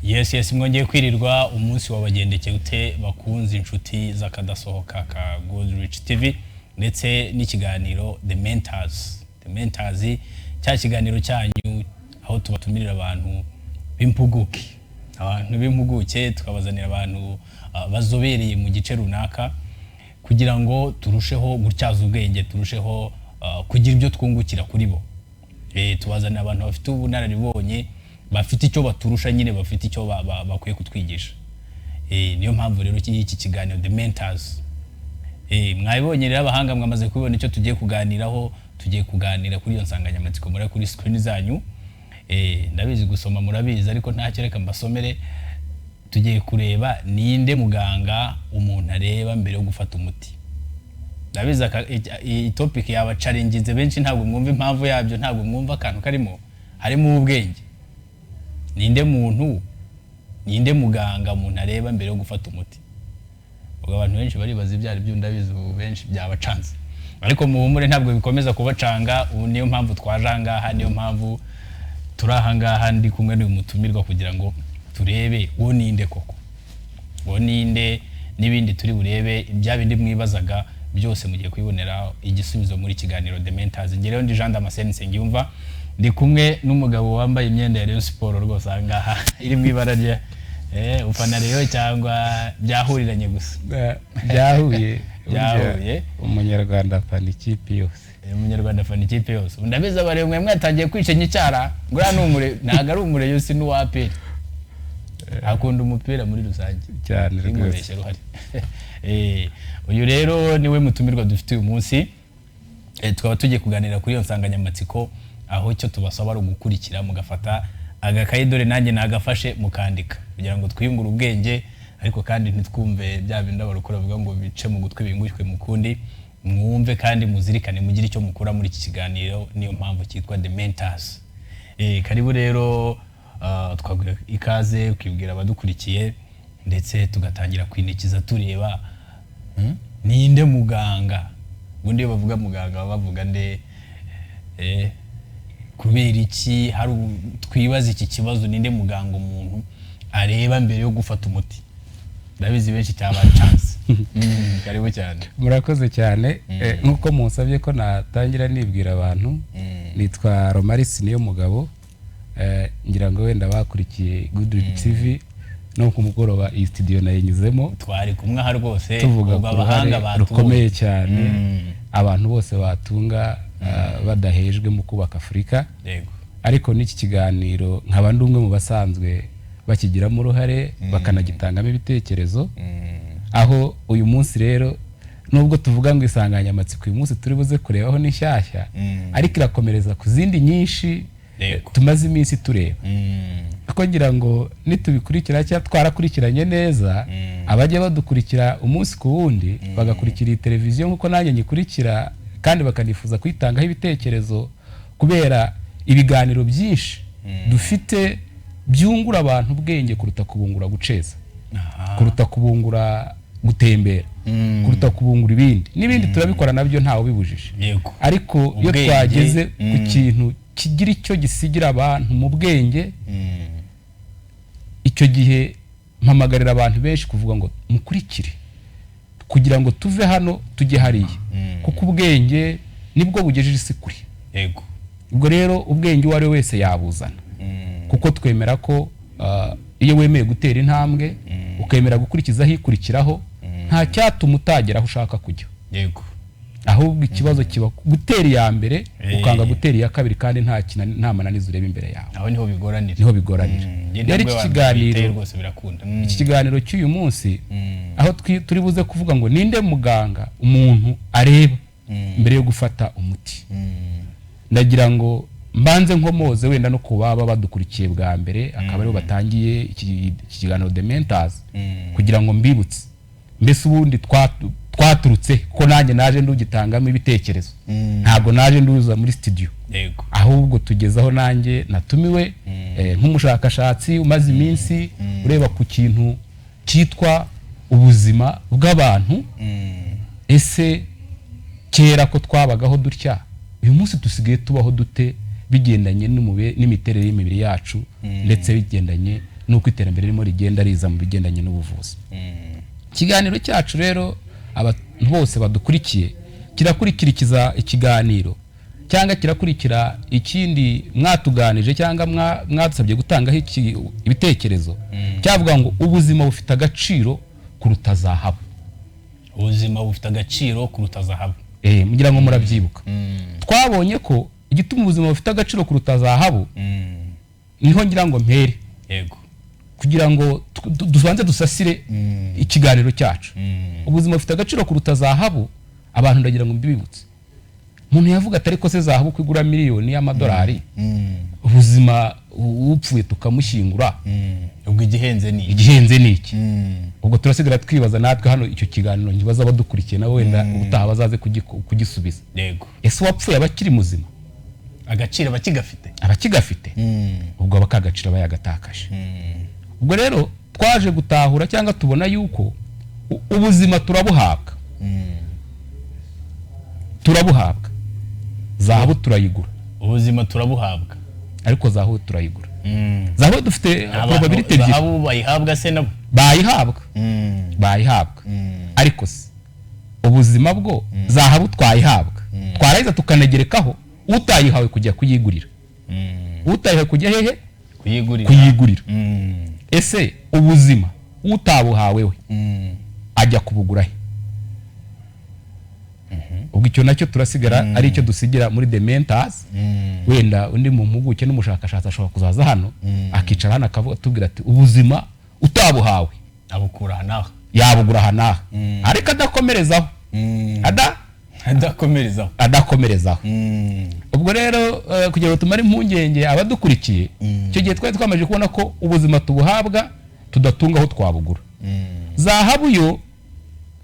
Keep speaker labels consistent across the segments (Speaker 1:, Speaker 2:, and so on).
Speaker 1: Yes mwongeye kwirirwa umunsi wabagendekeye ute bakunze inshuti zakadasohoka ka Goodrich TV ndetse n'ikiganiro The Mentors cya kiganiro cyanyu aho tubatumirira abantu b'impuguke tukabazanira abantu bazobereye mu gice runaka kugira ngo turusheho gutyaza ubwenge turusheho kugira ibyo twungukira kuri bo tubazanira abantu bafite ubunararibonye bafite icyo baturusha nyine bafite icyo bakwiye kutwigisha niyo mpamvu rero iki kiganiro The Mentors mwabibonye rero abahanga mwamaze kubibona icyo tugiye kuganiraho tugiye kuganira kuri iyo nsanganyamatsiko muri kuri screen zanyu ndabizi gusoma murabizi ariko ntacyo reka mbasomere tugiye kureba ninde muganga umuntu areba mbere yo gufata umuti ndabizi iyi topic yaba challenge benshi ntabwo mwumva impamvu yabyo ntabwo mwumva akantu harimo ubwenge ninde muganga umuntu areba mbere yo gufata umuti ubwo abantu benshi baribaza ibyari byo ndabizi benshi byabacanze ariko muhumure ntabwo bikomeza kubacanga ubu niyo mpamvu twajangaha niyo mpamvu turahangaha ndi kumwe n'umutumirwa kugira ngo turebe wo ninde koko wo ninde nibindi turi burebe ibya bindi mwibazaga byose mugiye kwibonera igisubizo muri kiganiro The Mentors ngereho ndi Jean Damascene Nsengiyumva ndi kumwe n'umugabo wambaye imyenda ya Rayon Sport rwose angaha iri mu ibara rye ufana rero cyangwa byahuriranye gusa
Speaker 2: byahuye
Speaker 3: umunyarwanda afana ikipe
Speaker 1: yose ndabiza baremwe mwatangiye kwicenya icyara ngura n'umure naga ari umure yose n'uwape akunda umupira muri rusange
Speaker 3: cyane rwose
Speaker 1: uyu rero niwe mutumirwa dufite uyu munsi tukaba tugiye kuganira kuri iyo nsanganyamatsiko aho icyo tubasaba ari ugukurikira mugafata agakayi dore nanjye nagafashe mukandika kugira ngo twiyungure ubwenge ariko kandi ntitwumve bya bindi abarukora bavuga ngo bice mu gutwi bingushywe mu kundi mwumve kandi muzirikane mugire icyo mukura muri iki kiganiro niyo mpamvu cyitwa The Mentors karibu rero twaguye ikaze ukibwira abadukurikiye ndetse tugatangira kwinikiza tureba ninde muganga ubundi bavuga muganga bavuga nde kubera iki hari twibaza iki kibazo ninde muganga umuntu areba mbere yo gufata umuti ndabizi benshi cyabacanze karibu cyane
Speaker 3: murakoze cyane nkuko munsabye ko natangira nibwira abantu nitwa Romalis NIYOMUGABO ngira ngo wenda bakurikiye Goodrich TV no ku mugoroba iyi studio nayinyuzemo
Speaker 1: twari kumwe ha rwose
Speaker 3: tuvuga abahanga rukomeye cyane abantu bose batunga badahejwe mu kubaka Afrika
Speaker 1: yego
Speaker 3: ariko n'iki kiganiro nk'abandi umwe mu basanzwe bakigiramo uruhare bakanagitangamo ibitekerezo aho uyu munsi rero nubwo tuvuga ngo isanganyamatsiko uyu munsi turi buze kurebaho n'ishyashya ariko irakomereza ku zindi nyinshi tumaze iminsi tureba ako ngira ngo nitubikurikira cyangwa twarakurikiranye neza abajya badukurikira umunsi ku wundi bagakurikira iyi televiziyo nkuko nanjye nyikurikira kandi bakanifuza kwitangaho ibitekerezo kubera ibiganiro byinshi dufite byungura abantu ubwenge kuruta kubungura guceza kuruta kubungura gutembera kuruta kubungura ibindi turabikora nabyo ntawe bibujije ariko iyo twageze ku kintu kigira icyo gisigira abantu mu bwenge icyo gihe mpamagarira abantu benshi kuvuga ngo mukurikire kugira ngo tuve hano tujye hariya kuko ubwenge nibwo bugejeje isi kuri
Speaker 1: yego
Speaker 3: ubwo rero ubwenge uwari wese yabuzana kuko twemera ko iyo wemeye gutera intambwe ukemera gukurikizaho ikurikiraho nta cyatuma utagera aho ushaka kujya
Speaker 1: yego
Speaker 3: ahubwo ikibazo kiba gutera iya mbere ukanga gutera iya kabiri kandi nta mananiza ureba imbere yawe
Speaker 1: aho niho bigoranira
Speaker 3: rero iki kiganiro cy'uyu munsi aho turi buze kuvuga ngo ninde muganga umuntu areba mbere yo gufata umuti ndagira ngo mbanze nkomoze wenda no kubaba badukurikiye bwa mbere akaba aribo batangiye iki kiganiro The Mentors kugira ngo mbibutse mbese ubundi twaturutse ko nanjye naje ndugitangamo ibitekerezo ntabwo naje nduza muri studio ahubwo tugezaho nanjye natumiwe nk'umushakashatsi umaze iminsi ureba ku kintu cyitwa ubuzima bw'abantu ese kera ko twabagaho dutya uyu munsi dusigaye tubaho dute bigendanye n'imiterere y'imibiri yacu ndetse bigendanye nuko iterambere ririmo rigenda riza mu bigendanye n'ubuvuzi. Ikiganiro cyacu rero abantu bose badukurikiye kirakurikirikiza ikiganiro cyangwa kirakurikira ikindi mwatuganije cyangwa mwadusabye gutangaho ibitekerezo cyavuga ngo ubuzima bufite agaciro kuruta zahabu.
Speaker 1: Ubuzima bufite agaciro kuruta zahabu.
Speaker 3: Mugira ngo murabyibuka. Twabonye ko igituma ubuzima bufite agaciro kuruta zahabu niho ngira ngo mpere.
Speaker 1: Yego.
Speaker 3: Kugira ngo dusanze dusasire ikiganiro cyacu. Ubuzima bufite agaciro kuruta zahabu, abantu ndagira ngo mbibibutse. Umuntu yavuga atari ko se zahabu kwigura miliyoni y'amadolari. Ubuzima upfuye tukamushyingura.
Speaker 1: Ubwo igihenze
Speaker 3: ni iki? Ubwo turasigara twibaza natwe hano icyo kiganiro ngibaza abadukurikiye na wenda ubutaha bazaze kugisubiza.
Speaker 1: Yego.
Speaker 3: Ese wapfuye abakiri muzima?
Speaker 1: Agaciro
Speaker 3: abakigafite. Ubwo abakagaciro bayagatakaje. Ubwo rero twaje gutahura cyangwa tubona yuko ubuzima turabuhabwa. Zahabu turayigura.
Speaker 1: Ubuzima turabuhabwa.
Speaker 3: Ariko zahabu turayigura. Zahabu dufite probability ebyiri.
Speaker 1: Zahabu bayihabwa se nabo?
Speaker 3: Bayihabwa. Ariko se ubuzima bwo zahabu twayihabwa. Twarahiza tukanagerekaho utayihawe kujya kuyigurira. Utayihawe kujya hehe? Kuyigurira. Ese ubuzima utabuhawe we ajya kubugura he? Ubwo icyo nacyo turasigara ari icyo dusigira muri the mentors. Wenda undi mu mpuguke n'umushakashatsi ashobora kuzaza hano akicara hano akavuga tubwira ati ubuzima utabuhawe
Speaker 1: abukura hanaha,
Speaker 3: yabugura hanaha, ariko adakomerezaho. Adakomerezaho. Ubwo rero kugira ngo tumare impungenge abadukurikiye, icyo gihe twari twamaje kubona ko ubuzima tubuhabwa tudatunga aho twabugura. Zahabu yo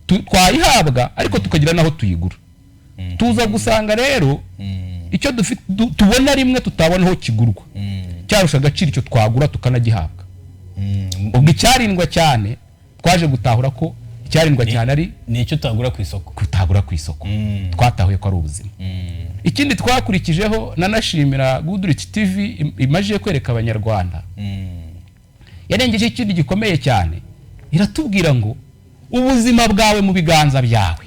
Speaker 3: twayihabwa ariko tukagira naho tuyigura. Tuza gusanga rero icyo tubona rimwe tutabona aho kigurwa cyarusha agaciro icyo twagura tukanagihabwa. Ubwo icyarindwa cyane twaje gutahura ko icyarindwa cyane ari
Speaker 1: nicyo utagura ku isoko.
Speaker 3: Kutagura ku isoko. Twatahuye ko ari ubuzima. Ikindi twakurikijeho nanashimira Goodrich TV imaje kwereka abanyarwanda. Yarengeje ikindi gikomeye cyane. Iratubwira ngo ubuzima bwawe mu biganza byawe.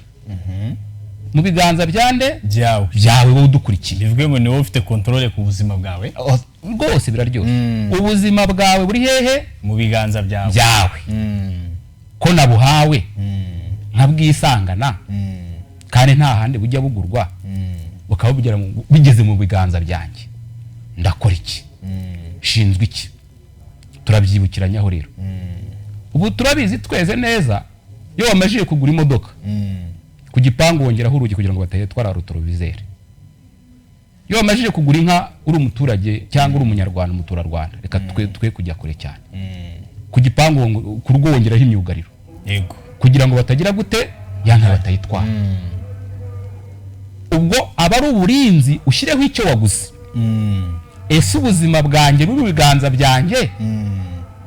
Speaker 3: Mu biganza byande byawe wowe udukurikiye.
Speaker 1: Bivuge ngo niwe ufite control ku buzima bwawe.
Speaker 3: Rwose biraryoshye. Ubuzima bwawe buri hehe?
Speaker 1: Mu biganza byawe.
Speaker 3: Ko nabuhawe nkabwisangana kandi nta handi bujya bugurwa, bukabugira bigeze mu biganza byanjye. Ndakora iki? Shinzwe iki? Turabyibukiranyaho rero. Ubu turabizi tweze neza iyo wamajije kugura imodoka ku gipangu wongeraho urugi kugira ngo batayetwara rotorovizere. Iyo wamajije kugura inka uri umuturage cyangwa uri umunyarwanda umuturarwanda, reka twe kujya kure cyane. Ku gipangu ku rugo wongeraho imyugariro.
Speaker 1: Yego.
Speaker 3: Kugira ngo batagira gute yanka batayitwara. Ubwo aba ari uburinzi ushyireho icyo waguze. Ese ubuzima bwanjye buri biganza byanjye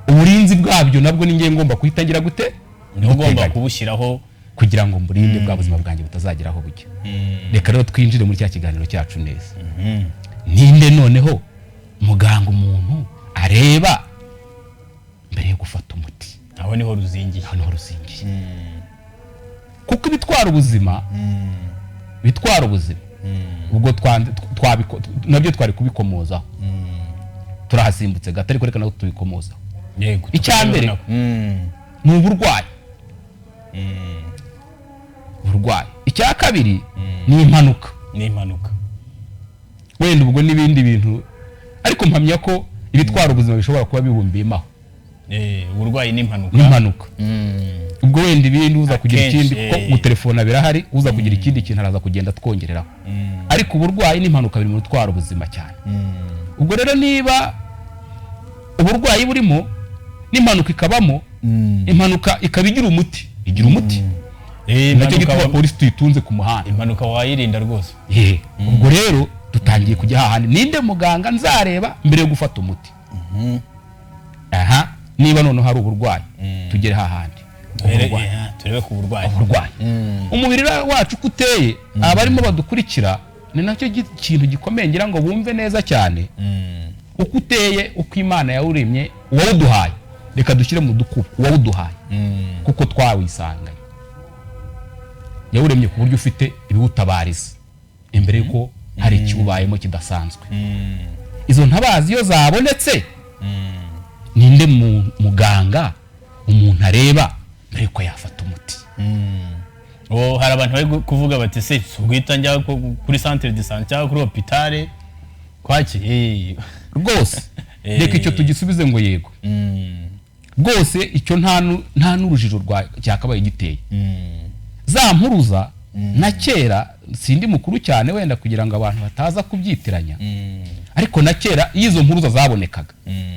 Speaker 3: uburinzi bwabyo nabwo ningiye ngomba kuhitangira gute?
Speaker 1: Niho ugomba kubushyiraho
Speaker 3: kugira ngo mburinde bwa buzima bwanjye butazageraho bujya. Reka rero twinjire muri cya kiganiro cyacu neza. Ninde noneho muganga umuntu areba mbere yo gufata umuti?
Speaker 1: Aho niho ruzingiye.
Speaker 3: Kuko bitwara ubuzima. Ubwo nabyo twari kubikomozaho. Turahasimbutse gato ariko reka naho tubikomozaho.
Speaker 1: Yego.
Speaker 3: Icyambere ni uburwayi. Icya kabiri ni impanuka. Wenda ubwo n'ibindi bintu ariko mpamya ko ibitwara ubuzima bishobora kuba bibumbiyemo.
Speaker 1: Uburwayi n'impanuka.
Speaker 3: Ubwo wenda ibindi uza kugira ikindi kuko gutelefona birahari, uza kugira ikindi kintu araza kugenda twongereraho. Ariko uburwayi n'impanuka biri mu bitwara ubuzima cyane. Ubwo rero niba uburwayi burimo n'impanuka ikabamo, impanuka ikabigira umuti. Nacyo gituma polisi tuyitunze ku muhanda.
Speaker 1: Impanuka wayirinda rwose.
Speaker 3: Ubwo rero dutangiye kujya hahandi. Ninde muganga nzareba mbere yo gufata umuti? Niba none hari uburwayi tugere hahandi.
Speaker 1: Turebe ku burwayi.
Speaker 3: Umubiri wacu kuteye abarimo badukurikira ni nacyo kintu gikomeye ngira ngo bumve neza cyane. Uko uteye, uko Imana yawuremye, wowe duhaye. reka dushyire mu dukubo wawuduhaye kuko twawisanganye yawuremye ku buryo ufite ibiwutabariza imbere yuko hari ikiwubayemo kidasanzwe izo ntabazi iyo zabonetse ninde muganga umuntu areba mbere yuko yafata umuti
Speaker 1: hari abantu bari kuvuga bati se guhita njya kuri centre de santé cyangwa kuri hôpital kwaki
Speaker 3: rwose reka icyo tugisubize ngo yego rwose icyo nta n'urujijo cyakabaye giteye za mpuruza na kera sindi mukuru cyane wenda kugira ngo abantu bataza kubyitiranya ariko na kera izo mpuruza zabonekaga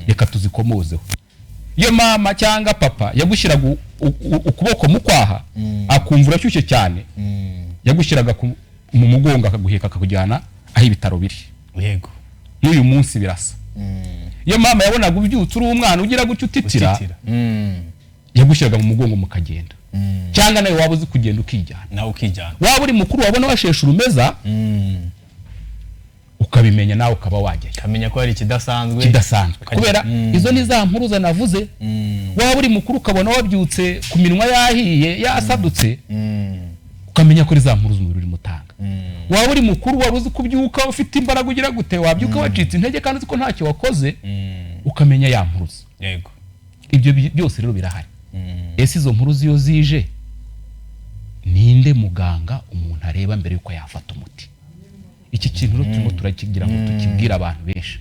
Speaker 3: reka tuzikomozeho iyo mama cyangwa papa yagushyiraga ukuboko mu kwaha akumva urashyushye cyane yagushyiraga mu mugongo akaguheka akakujyana aho ibitaro biri
Speaker 1: yego
Speaker 3: n'uyu munsi birasa iyo mama yabonaga ubyutse uri umwana ugira gutyo utitira yagushyiraga mu mugongo mukagenda cyangwa nawe waba uzi kugenda ukijyana
Speaker 1: nawe ukijyana
Speaker 3: waba uri mukuru wabona washesha urumeza ukabimenya nawe ukaba wajyayo
Speaker 1: kamenya ko hari kidasanzwe
Speaker 3: kubera izo ni za mpuruza navuze waba uri mukuru ukabona wabyutse ku minwa yahiye yasadutse ukamenya ko ari za mpuruza umubiri urimo utanga waba uri mukuru waba uzi kubyuka ufite imbaraga ugira gute wabyuka wacitse intege kandi uzi ko ntacyo wakoze ukamenya ya mpuruza
Speaker 1: yego
Speaker 3: ibyo byose rero birahari ese izo mpuruza iyo zije ninde muganga umuntu areba mbere yuko yafata umuti iki kintu rero turimo turakigira ngo tukibwira abantu benshi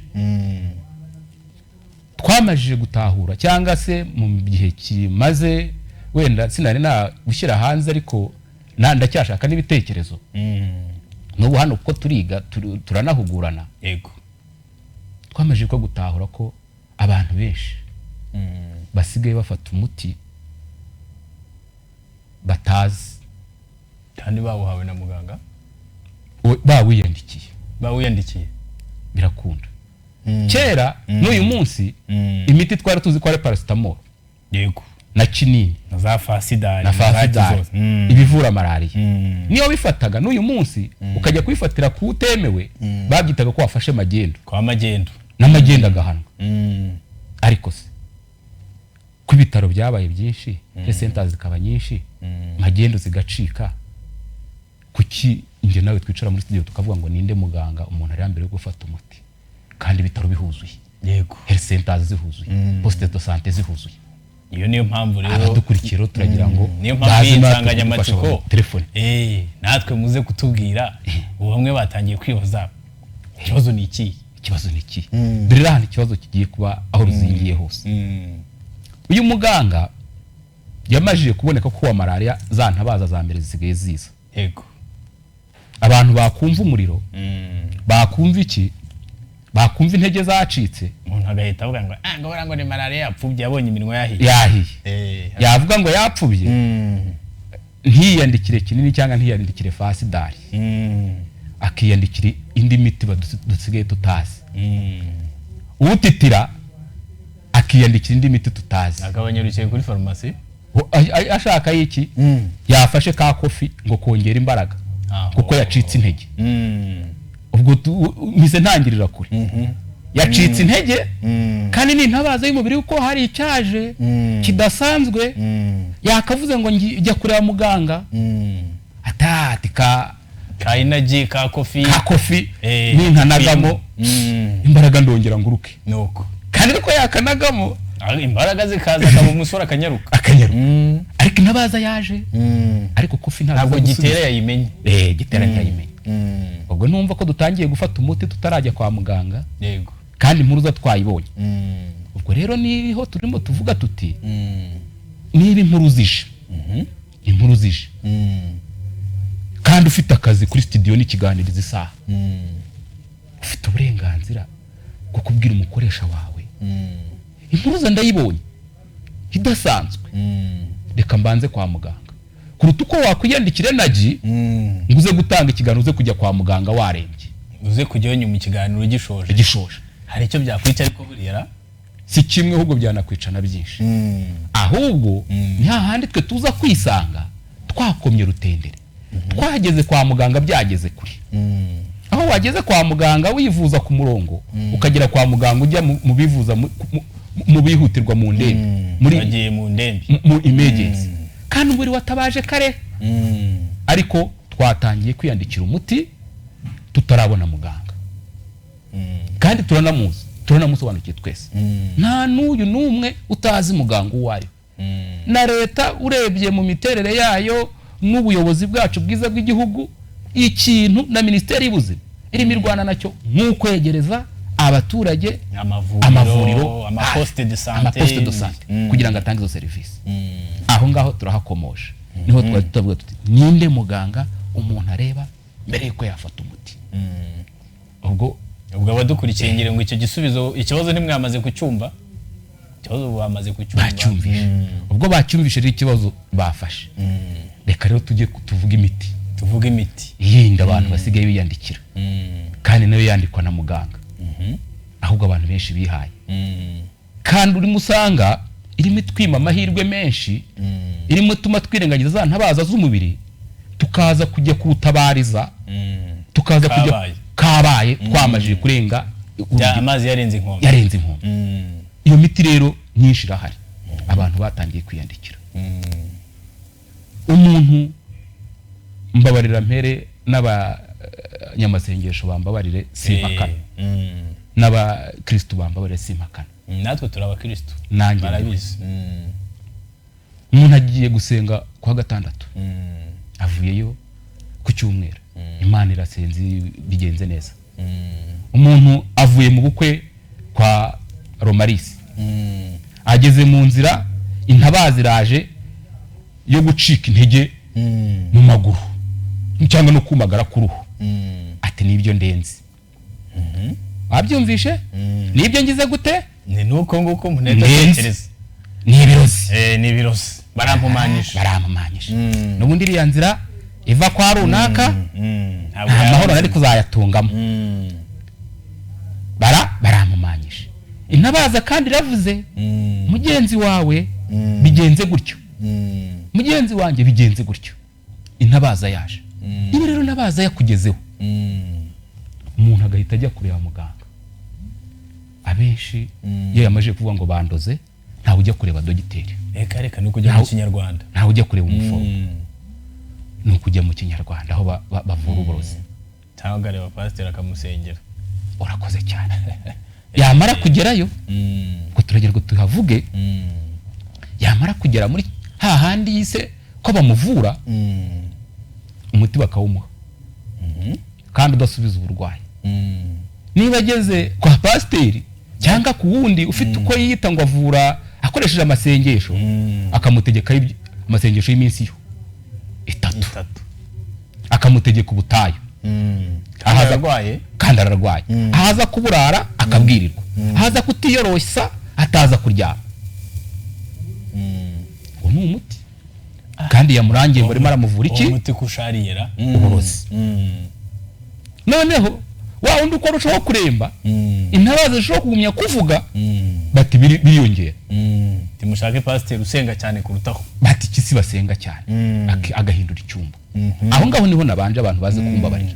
Speaker 3: twamajije gutahura cyangwa se mu gihe kimaze wenda sinari na gushyira hanze ariko ndacyashaka n'ibitekerezo n'ubu hano kuko turiga turanahugurana
Speaker 1: yego
Speaker 3: twamajije ko gutahura ko abantu benshi basigaye bafata umuti batazi
Speaker 1: kandi bawuhawe na muganga
Speaker 3: bawiyandikiye birakunda kera n'uyu munsi imiti twari tuzi ko ari paracetamol
Speaker 1: yego
Speaker 3: na kinini
Speaker 1: na za fasidari
Speaker 3: ibivura malaria niyo bifataga n'uyu munsi ukajya kwifatira ku utemewe babyitaga ko wafashe magendo
Speaker 1: kwa magendo
Speaker 3: n'amagendo agahanwa ariko se ku bitaro byabaye byinshi centers zikaba nyinshi magendo zigacika kuki inge nawe twicara muri studio tukavuga ngo ninde muganga umuntu ari mbere yo gufata umuti kandi bitaro bihuzuye
Speaker 1: yego
Speaker 3: health centers zihuzuye poste de santé zihuzuye
Speaker 1: iyo niyo mpamvu rero
Speaker 3: abadukurikira turagira ngo
Speaker 1: niyo mpamvu y'insanganyamatsiko telefone natwe muze kutubwira ubu bamwe batangiye kwibaza ikibazo ni iki dore hano ikibazo kigiye kuba aho ruzingiye hose uyu muganga yamajije kuboneka ko wa malaria za ntabaza za mbere zisigaye ziza yego
Speaker 3: abantu bakumva umuriro bakumva iki bakumva intege zacitse
Speaker 1: umuntu agahita avuga ngo ngabura ngo ni malaria yapfubye yabonye iminwa
Speaker 3: yahiye yavuga ngo yapfubye ntiyandikire kinini cyangwa ntiyandikire fasidari akiyandikira indi miti dusigaye tutazi utitira akiyandikira indi miti tutazi
Speaker 1: akabanyarukiye kuri farumasi
Speaker 3: ashaka iki yafashe ka kofi ngo kongera imbaraga kuko yacitse intege ubwo mise ntangirira kure yacitse intege kandi ni ntabaza y'umubiri uko hari icyaje kidasanzwe yakavuze ngo njya kureba muganga atati ka
Speaker 1: energy ka kofi
Speaker 3: ninkanagamo imbaraga ndongera nguruke
Speaker 1: nuko
Speaker 3: kandi uko yakanagamo
Speaker 1: imbaraga zikaza akaba umusore akanyaruka
Speaker 3: ariko intabaza yaje ariko kofi
Speaker 1: ntabwo gitera yayimenye
Speaker 3: gitera yayimenye ubwo numva ko dutangiye gufata umuti tutarajya kwa muganga
Speaker 1: yego
Speaker 3: kandi impuruza twayibonye ubwo rero niho turimo tuvuga tuti niba inkuru zije kandi ufite akazi kuri studio n'ikiganiro isaha ufite uburenganzira bwo kubwira umukoresha wawe impuruza ndayibonye idasanzwe reka mbanze kwa muganga kuruta uko wakwiyandikira energy nguze gutanga ikiganiro uze kujya kwa muganga warembye
Speaker 1: uze kujyayo nyuma ikiganiro gishoje hari icyo byakwica ariko buriya
Speaker 3: si kimwe ahubwo byanakwicana byinshi ahubwo ni hahandi twe tuza kwisanga twakomye rutendere twageze kwa muganga byageze kuri aho wageze kwa muganga wivuza ku murongo ukagera kwa muganga ujya mu bivuza mu bihutirwa mu ndembe
Speaker 1: bagiye mu ndembe
Speaker 3: mu emergency kandi umubiri watabaje kare ariko twatangiye kwiyandikira umuti tutarabona muganga kandi turanamusobanukiye twese nta n'uyu n'umwe utazi muganga uwo ari na leta urebye mu miterere yayo n'ubuyobozi bwacu bwiza bw'igihugu ikintu na Minisiteri y'Ubuzima irimo irwana nacyo nk'ukwegereza abaturage amavuriro
Speaker 1: amaposte de santé
Speaker 3: kugira ngo atange izo serivisi aho ngaho turahakomoje niho twari tutavuga tuti ninde muganga umuntu areba mbere yuko yafata umuti ubwo
Speaker 1: abadukurikiye ngire ngo icyo gisubizo ikibazo ntimwamaze kucyumva ikibazo bamaze kucyumva
Speaker 3: bacyumvishe ubwo bacyumvishe ikibazo bafashe reka rero tujye tuvuga imiti yinda abantu basigaye biyandikira kandi nayo yandikwa na muganga ahubwo abantu benshi bihaye kandi urimo usanga irimo twima amahirwe menshi irimo tuma twirengagiza za ntabaza z'umubiri tukaza kujya kurutabariza tukaza kujya kabaye twamajije kurenga
Speaker 1: amazi yarenze inkombe
Speaker 3: iyo miti rero nyinshi irahari abantu batangiye kwiyandikira umuntu mbabarira mpere n'abanyamasengesho bambabarire simpakana n'abakristo bambabarire simpakana
Speaker 1: natwe turi abakristo
Speaker 3: barabizi umuntu agiye gusenga kwa gatandatu avuyeyo ku cyumweru Imana irasenze bigenze neza umuntu avuye mu bukwe kwa Romalis ageze mu nzira intabazi raje yo gucika intege mu maguru cyangwa no kumagara ku ruhu ati nibyo ndenze wabyumvishe nibyo ngize gute
Speaker 1: ni nuko nguko munetekereza nibirozi barampumanyisha n'ubundi iriya nzira iva kwa runaka amahoro ari kuzayatungamo barampumanyisha intabaza kandi iravuze mugenzi wawe bigenze gutyo mugenzi wanjye bigenze gutyo intabaza yaje niba rero nabaza yakugezeho umuntu agahita ajya kureba muganga abenshi iyo yamaje kuvuga ngo bandoze ntawe ujya kureba dogiteri reka no kujya mu kinyarwanda
Speaker 3: ntawe ujya kureba umuforomo ni ukujya mu kinyarwanda aho bavura uburozi
Speaker 1: cyangwa areba pasiteri akamusengera
Speaker 3: urakoze cyane yamara kugerayo ngo turagera ngo tuhavuge yamara kugera muri hahandi yise ko bamuvura umuti bakawumuha kandi udasubiza uburwayi niba ageze kwa pasiteri cyangwa ku wundi ufite uko yiyita ngo avura akoresheje amasengesho akamutegeka amasengesho y'iminsi yo 3 akamutegeka ubutayu kandi ararwaye ahaza kuburara akabwirirwa ahaza kutiyoroshya ataza kuryama uwo ni umuti kandi yamurangiye ngo arimo aramuvura iki
Speaker 1: umuti kushariyera
Speaker 3: uburozi noneho wa wundi uko arushaho kuremba intabaza zishobora kugumya kuvuga bati biriyongera
Speaker 1: timushake pasiteri usenga cyane kurutaho
Speaker 3: bati kisi basenga cyane agahindura icyumba aho ngaho niho nabanje abantu baze kumbabarira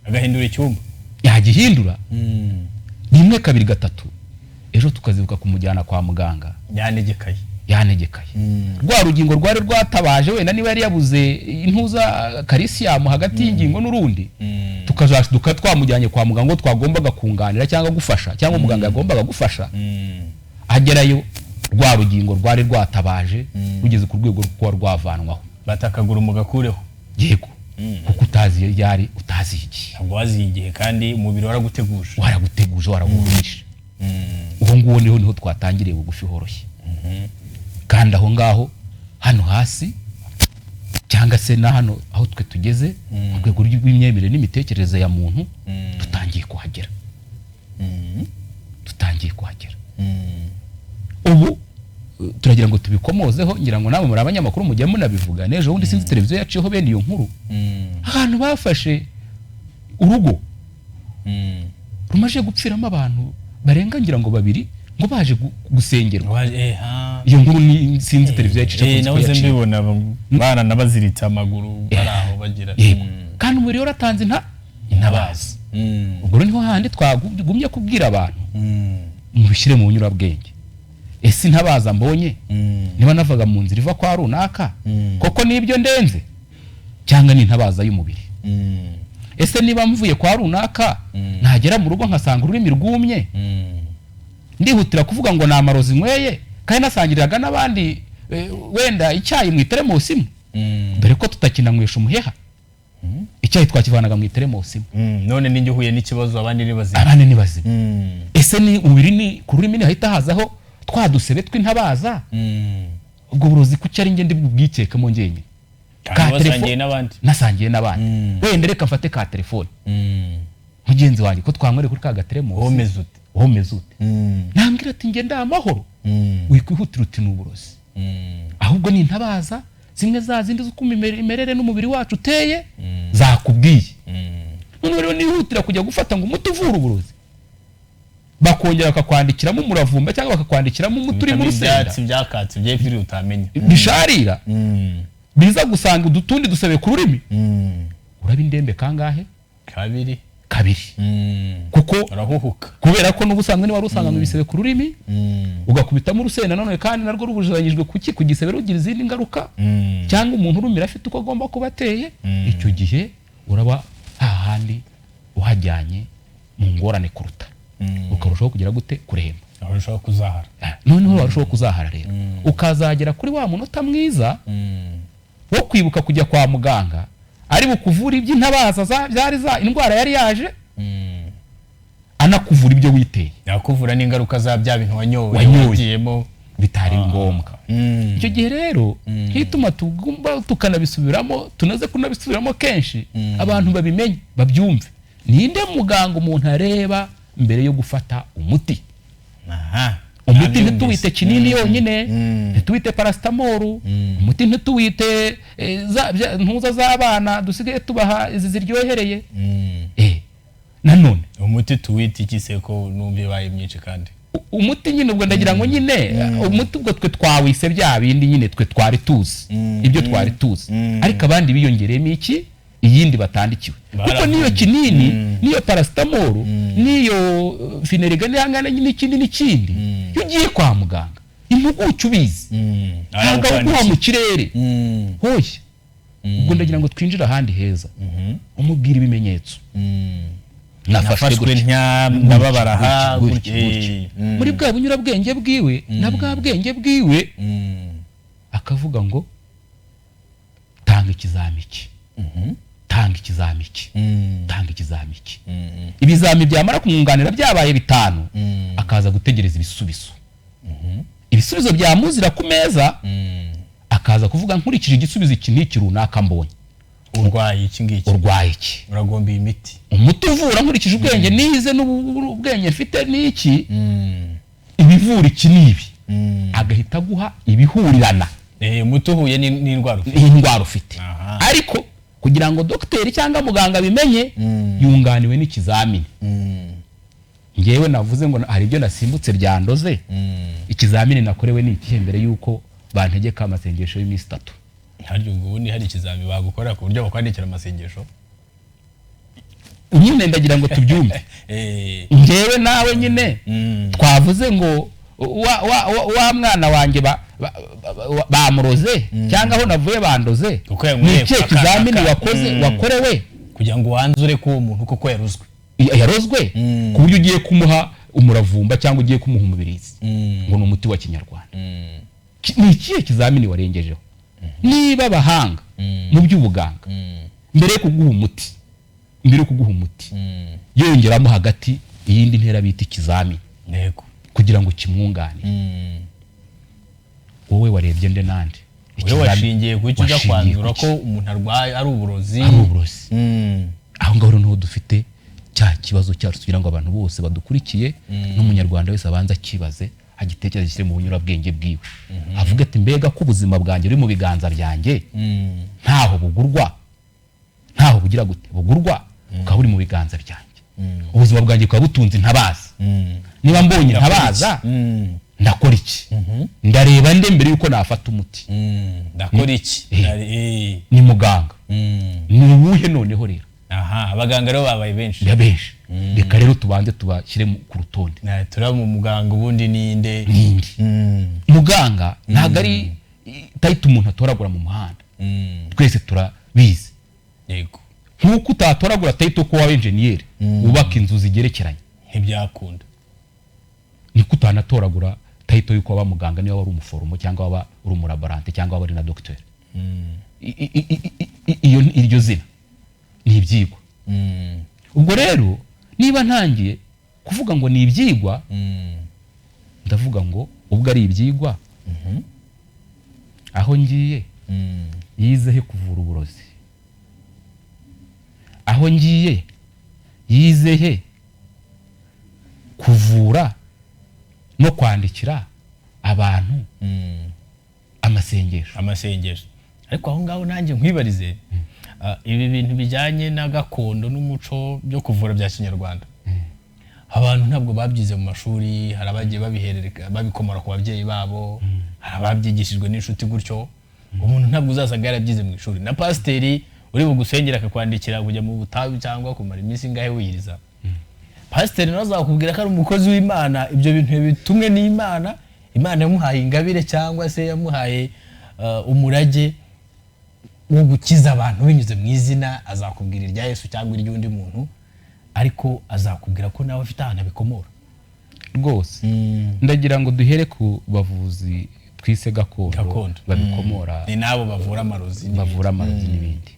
Speaker 1: agahindura icyumba
Speaker 3: yagihindura 1 2 3 ejo tukazibuka kumujyana kwa muganga yanegekaye rwa rugingo rwari rwatabaje wenda niba yari yabuze intuza calcium hagati y'ingingo n'urundi tukazaduka twamujyanye kwa muganga ngo twagombaga kunganira cyangwa gufasha cyangwa muganga yagombaga gufasha agerayo rwa rugingo rwari rwatabaje rugeze ku rwego rwo rwavanwaho
Speaker 1: batakagura umugakureho
Speaker 3: yego kuko utazi yari utazi iki
Speaker 1: ntabwo wazi igihe kandi umubiri waraguteguje
Speaker 3: waraguhishe ubu ngubu niho twatangiriye bugufi horoshye kandi aho ngaho hano hasi cyangwa se na hano aho twe tugeze mu rwego rw'imyemerere n'imitekerereze ya muntu tutangiye kuhagera ubu turagira ngo tubikomozeho ngira ngo namwe muri abanyamakuru mujye munabivuga nejo ubundi sinzi televiziyo yaciyeho bene iyo nkuru ahantu bafashe urugo rumaje gupfiramo abantu barenga ngira ngo 2 ngo baje gusengerwa iyo nkuru ni sinzi televiziyo yaciyeho
Speaker 1: nawe mbibona bana nabaziritse amaguru baraho bagira
Speaker 3: kandi umubiri waratanze intabaza ubwo niho handi twagumye kubwira abantu mubishyire mu bunyurabwenge. Ese ntabaza mbonye niba navaga mu nzira iva kwa runaka koko nibyo ndenze cyangwa ni ntabaza y'umubiri. Ese niba mvuye kwa runaka ntagera mu rugo nkasanga ururimi rwumye ndihutira kuvuga ngo na amarozi nyweye kandi nasangiriraga n'abandi wenda icyayi mu iteremosi imwe dore ko tutakinanywesha umuheha icyayi twakivanaga mu iteremosi imwe
Speaker 1: none ninjye uhuye n'ikibazo abandi
Speaker 3: ni bazima. Ese ni umubiri ni ku rurimi hahita hazaho twadusebe tw'intabaza ubwo burozi kuki ari njye ndi bwikeke mu ngenye nasangiye n'abandi wenda reka mfate ka telefone mugenzi wanjye ko twanywere kuri ka gateremosi homeze ute nambwira ati nge ndamahoro wikwihutira uti n'uburozi ahubwo ni intabaza zimwe za zindi z'uko imerere n'umubiri wacu uteye zakubwiye. None rero nihutira kujya gufata ngo umuti uvura uburozi bakongera bakakwandikiramo umuravumba cyangwa bakakwandikiramo umuti uri mu rusenda
Speaker 1: ibyatsi byakatse by'ifiri utamenya
Speaker 3: bisharira biza gusanga udutundi dusebe ku rurimi urabindembe kangahe kabiri kuko
Speaker 1: arahuhuka
Speaker 3: kubera ko n'ubusanzwe niba rusanga mu bisebe ku rurimi ugakubitamo urusenda none kandi narwo rubujanyijwe ku gisebe rugira izindi ngaruka cyangwa umuntu urumira afite uko agomba kuba ateye icyo gihe uraba hahandi uhajyanye mu ngorane kuruta ukarushaho kugira gute kuremba
Speaker 1: arushaho kuzahara
Speaker 3: noneho warushaho kuzahara rero ukazagera kuri wa munota mwiza wo kwibuka kujya kwa muganga ari bukuvura iby'intabaza byari za indwara yari yaje anakuvura ibyo witeye
Speaker 1: yakuvura n'ingaruka za bya bintu wanyowemo
Speaker 3: bitari ngombwa. Icyo gihe rero hituma tugomba tukanabisubiramo tunaze kunabisubiramo kenshi abantu babimenye babyumve. Ninde muganga umuntu areba mbere yo gufata umuti? Umuti ntituwite kinini yonyine ntituwite paracetamol umuti ntituwite ntuza z'abana dusigaye tubaha izi ziryohereye nanone
Speaker 1: umuti tuwite ikiseko numve baye myinshi kandi
Speaker 3: umuti nyine ubwo ndagira ngo nyine umuti ubwo twe twawise bya bindi nyine twe twari tuzi ibyo twari tuzi ariko abandi biyongeremo iki iyindi batandikiwe kuko niyo kinini niyo paracetamol niyo finerega n'ihangana n'ikindi n'ikindi ugiye kwa muganga impuguke ubizi ntabwo uguha mu kirere hoye ubwo ndagira ngo twinjire ahandi heza umubwira ibimenyetso
Speaker 1: nafashwe ndababaraha
Speaker 3: muri bwa bunyurabwenge bwiwe na bwa bwenge bwiwe akavuga ngo tanga ikizamiki tanga ikizamiki ibizami byamara kumwunganira byabaye 5 akaza gutegereza ibisubizo byamuzira ku meza akaza kuvuga nkurikije igisubizo iki n'iki runaka mbonye
Speaker 1: urwaye iki ngiki uragomba imiti
Speaker 3: umuti uvura nkurikije ubwenge nize n'ubwenge mfite n'iki ibivura iki n'ibi agahita guha ibihurirana
Speaker 1: umuti uhuye n'indwara
Speaker 3: ufite ariko kugira ngo dogiteri cyangwa muganga bimenye yunganiwe n'ikizamini. Ngewe navuze ngo hari ibyo nasimbutse byandoze ikizamini nakorewe n'ikihe mbere yuko bantegeka amasengesho y'iminsi 3
Speaker 1: haryo ubundi hari ikizamini bagukora ku buryo bakwandikira amasengesho
Speaker 3: nyine ndagira ngo tubyumve ngewe nawe nyine twavuze ngo wa mwana wanjye bamuroze cyangwa aho navuye bandoze n'icyo kizamini wakorewe
Speaker 1: kugira ngo wanzure ko uwo muntu koko
Speaker 3: yarozwe ku buryo ugiye kumuha umuravumba cyangwa ugiye kumuha umubirizi ngo ni umuti wa kinyarwanda. Ni ikihe kizamini warengejeho? Niba abahanga mu by'ubuganga mbere yo kuguha umuti yongeramo hagati iyindi ntera bita ikizamini kugira ngo kimwungane wowe warebye nde nande
Speaker 1: wowe washingiye ku cyo kwanzura ko umuntu arwaye ari uburozi
Speaker 3: aho ngaho niho dufite cya kibazo cyacu kugira ngo abantu bose badukurikiye n'umunyarwanda wese abanza kibaze agitekereza gishyire mu bunyurabwenge bwiwe avuga ati mbega ko ubuzima bwanjye buri mu biganza byanjye ntaho bugurwa ntaho bugira gute bugurwa ukaba uri mu biganza byanjye ubuzima bwanjye bukaba butunze intabaza niba mbonye intabaza ndakora iki ndareba nde mbere yuko nafata umuti
Speaker 1: ndakora iki
Speaker 3: ni muganga ni uwuhe noneho rero
Speaker 1: aha abaganga rero babaye benshi
Speaker 3: benshi reka rero tubanze tubashyire ku rutonde
Speaker 1: turaba mu muganga ubundi ninde
Speaker 3: muganga ntabwo ari tayita umuntu atoragura mu muhanda twese turabizi
Speaker 1: yego
Speaker 3: nk'uko utatoragura tayita ko waba enjeniyeri wubaka inzu zigerekeranye
Speaker 1: ntibyakunda
Speaker 3: niko utanatoragura tayita yuko waba muganga niba wari umuforomo cyangwa waba uri umulaborante cyangwa waba uri na dogiteri iryo zina ni ibyigwa ubwo rero niba ntangiye kuvuga ngo ni ibyigwa ndavuga ngo ubwo ari ibyigwa aho ngiye yizehe kuvura uburozi aho ngiye yizehe kuvura no kwandikira abantu amasengesho ariko aho ngaho nanjye nkwibarize ibi bintu bijyanye na gakondo n'umuco byo kuvura bya kinyarwanda abantu ntabwo babyize mu mashuri hari abagiye babikomora ku babyeyi babo hari ababyigishijwe n'inshuti gutyo umuntu ntabwo uzasanga yarabyize mu ishuri na pasiteri uri bugusengera akakwandikira kujya mu butayu cyangwa kumara iminsi ingahe wiyiriza pasiteri nawe azakubwira ko ari umukozi w'Imana ibyo bintu bitumwe n'Imana Imana yamuhaye ingabire cyangwa se yamuhaye umurage wo gukiza abantu binyuze mu izina azakubwira irya Yesu cyangwa iry'undi muntu ariko azakubwira ko nawe afite ahantu abikomora rwose ndagira ngo duhere ku bavuzi twise gakondo babikomora ni nabo bavura amarozi n'ibindi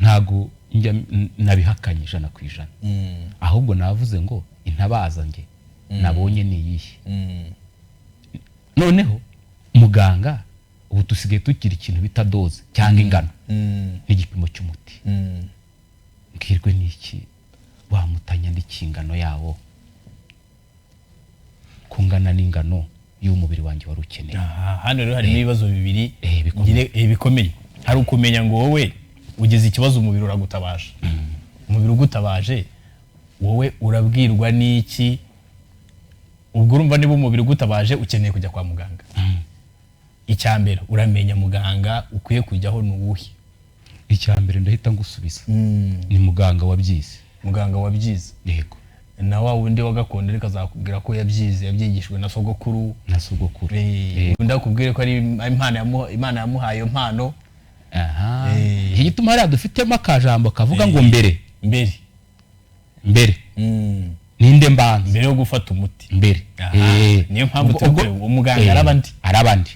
Speaker 3: ntago nabihakanye 100% ahubwo navuze ngo intabaza nge nabonye ni yihe noneho muganga ubu tusigaye tukira ikintu bita doze cyangwa ingano n'igipimo cy'umuti ngirwe n'iki wamutanya n'ikingano yawo kungana n'ingano y'umubiri wanjye wari ukeneye hano rero hari ibibazo bibiri bikomeye hari ukumenya ngo wowe ugeze ikibazo umubiri uragutabaje umubiri ugutabaje wowe urabwirwa n'iki ubwo urumva niba umubiri ugutabaje ukeneye kujya kwa muganga icyambere uramenya muganga ukwiye kujyaho n'uwuhe icyambere ndahita ngusubiza ni muganga wabyize yego na wa wundi wa gakondo reka azakubwira ko yabyigishwe na sogokuru ndakubwire ko ari Imana yamuhaye impano igituma hari dufitemo akajambo kavuga ngo mbere ninde mbanza mbere yo gufata umuti mbere niyo mpamvu umuganga arabandi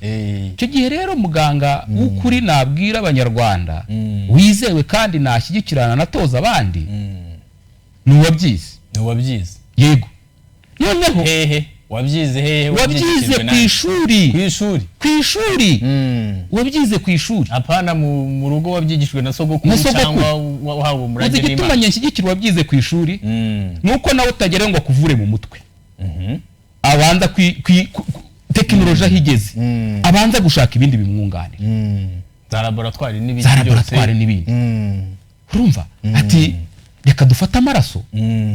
Speaker 3: cyo gihe rero muganga ukuri nabwira abanyarwanda wizewe kandi nashyigikirana natoza abandi nuwabyize yego noneho wabyize kwishuri wabyize kwishuri apana mu rugo wabyigishwe na sogokuru cyangwa wahawe umurage n'Imana igituma nyenshyigikira wabyize kwishuri nuko nawe utagere ngo kuvure mu mutwe abanza tekinoloji ahigeze abanza gushaka ibindi bimwunganira za laboratoire n'ibindi urumva ati reka dufate amaraso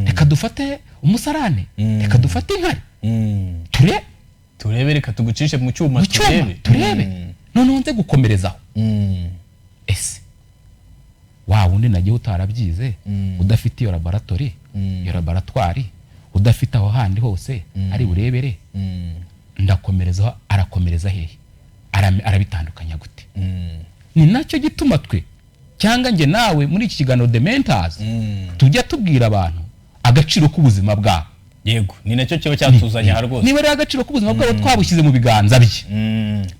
Speaker 3: reka dufate umusarane reka dufate inkari turebe reka tugucishe mu cyuma turebe none nze gukomerezaho ese wa wundi nagiye utarabyize udafite iyo laboratoire udafite aho handi hose ari burebere ndakomerezaho arakomereza hehe arabitandukanya gute ni nacyo gituma twe cyangwa nge nawe muri iki kiganiro The Mentors tujya tubwira abantu agaciro k'ubuzima bwabo yego ni nacyo cyo cyatuzanya ha rwose niba ari agaciro k'ubuzima bwabo twabushyize mu biganza bye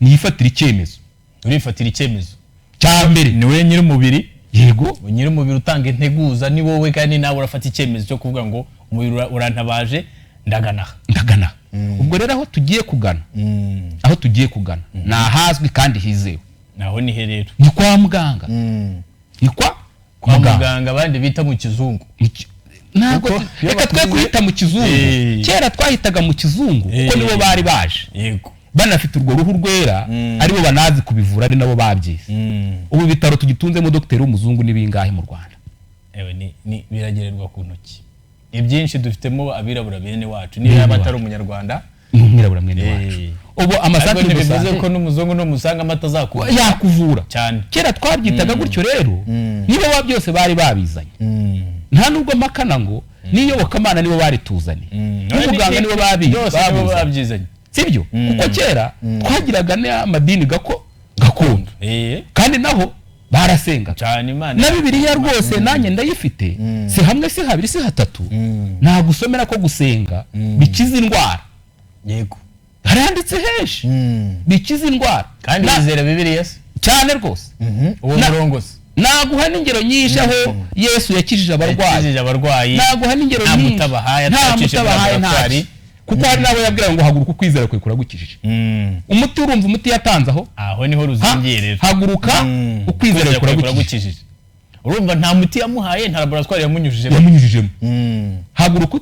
Speaker 3: niyifatira icyemezo urifatira icyemezo cyambere ni we nyiri umubiri yego nyiri umubiri utanga integuza ni wowe kandi nawe urafata icyemezo cyo kuvuga ngo umubiri urantabaje ndagana ubwo rero aho tugiye kugana nahazwi kandi hizewe naho ni herero ni kwa muganga ni kwa muganga abandi bita mu kizungu ntabwo reka twe kwita mu kizungu kera twahitaga mu kizungu kuko nibo bari baje yego banafite urwo ruhu rwera aribo banazi kubivura ari nabo babyize ubu bitaro tugitunzemo dogiteri w'umuzungu n'ibingahe mu Rwanda ni biragererwa ku ntoki ibyinshi dufitemo abirabura bene wacu niba abatari umunyarwanda n'umwirabura mwene wacu ubu amasantere
Speaker 1: bivuze ko n'umuzungu no musanga amata zakuvura
Speaker 3: yakuvura
Speaker 1: cyane.
Speaker 3: Kera twabyitaga gutyo rero nibo byose bari babizanye. Nta nubwo makana ngo n'iyobokamana nibo bari tuzanye, n'umuganga nibo babyizanye, sibyo? Kuko kera twagiraga n'amadini gakondo kandi naho barasenga
Speaker 1: cyane. Imana
Speaker 3: na Bibiliya rwose nanjye ndayifite, si hamwe si habiri si hatatu, nagusomera ko gusenga bikiza indwara.
Speaker 1: Yego,
Speaker 3: haranditse henshi bikiza indwara
Speaker 1: kandi bizera Bibiliya
Speaker 3: cyane rwose.
Speaker 1: Uwo murongo se
Speaker 3: naguha n'ingero nyinshi aho Yesu yakijije abarwayi, naguha n'ingero nyinshi nta mutabahaye ntari, kuko hari nabo yabwira ngo haguruka ukwizera kwe kuragukijije. Umuti urumva umuti yatanzaho
Speaker 1: aho niho ruzingerera,
Speaker 3: haguruka ukwizera kuragukijije.
Speaker 1: Urumva nta muti yamuhaye, nta laboratoire
Speaker 3: yamunyujijemo. Haguruka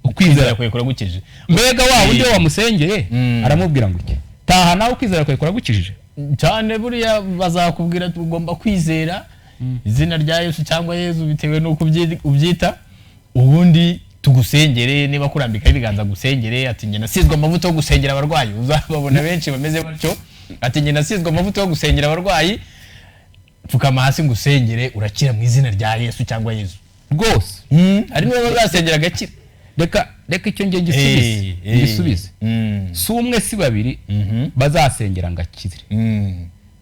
Speaker 3: ukwizera
Speaker 1: kwe kuragukijije.
Speaker 3: Mbega wa undi wamusengeye aramubwira ngo iki, taha nawe ukwizera kwe kuragukijije
Speaker 1: cyane. Buriya bazakubwira tugomba kwizera izina rya Yesu cyangwa Yesu bitewe nuko ubyita, ubundi tugusengere, niba kurambika ibiganza gusengere. Ati njye nasizwe amavuta yo gusengera abarwayi, uzababona benshi bameze batyo. Ati njye nasizwe amavuta yo gusengera abarwayi, pfukama hasi ngusengere urakira mu izina rya Yesu cyangwa Yesu rwose. Ari niwe bazasengera agakira.
Speaker 3: Reka icyo ngiye ngisubize. Si umwe si babiri bazasengera ngakire,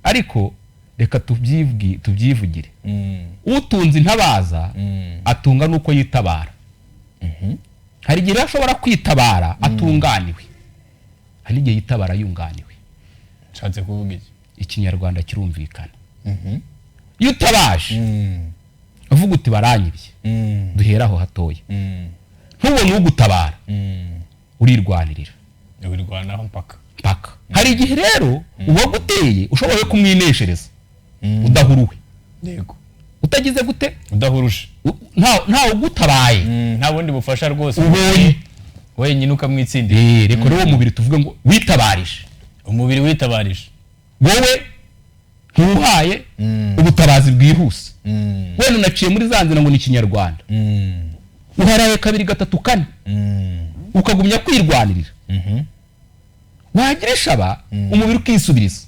Speaker 3: ariko reka tubyivugire. Utunze intabaza atunga nuko yitabara. Hari igihe ashobora kwitabara atunganiwe, hari igihe yitabara yunganiwe.
Speaker 1: Nshatse kuvuga iki?
Speaker 3: Ikinyarwanda kirumvikana. Iyo utabaje uvuga uti baranyibye, duheraho hatoya, ntubone ugutabara, urirwanirira,
Speaker 1: urirwanaho mpaka.
Speaker 3: Hari igihe rero uwaguteye ushoboye kumwineshereza udahuruwe.
Speaker 1: Yego,
Speaker 3: utagize gute,
Speaker 1: udahurusha,
Speaker 3: nta ugutabaye,
Speaker 1: nta bundi bufasha rwose
Speaker 3: ubonye
Speaker 1: wenyine ukamwitsindira.
Speaker 3: Reka rero umubiri tuvuge ngo witabarije,
Speaker 1: umubiri witabarije,
Speaker 3: wowe ntuhaye ubutabazi bwihuse. Wene unaciye muri za nzira ngo ni Ikinyarwanda, uharaye kabiri gatatu kane, ukagumya kwirwanirira, wagira ishaba umubiri ukisubiriza.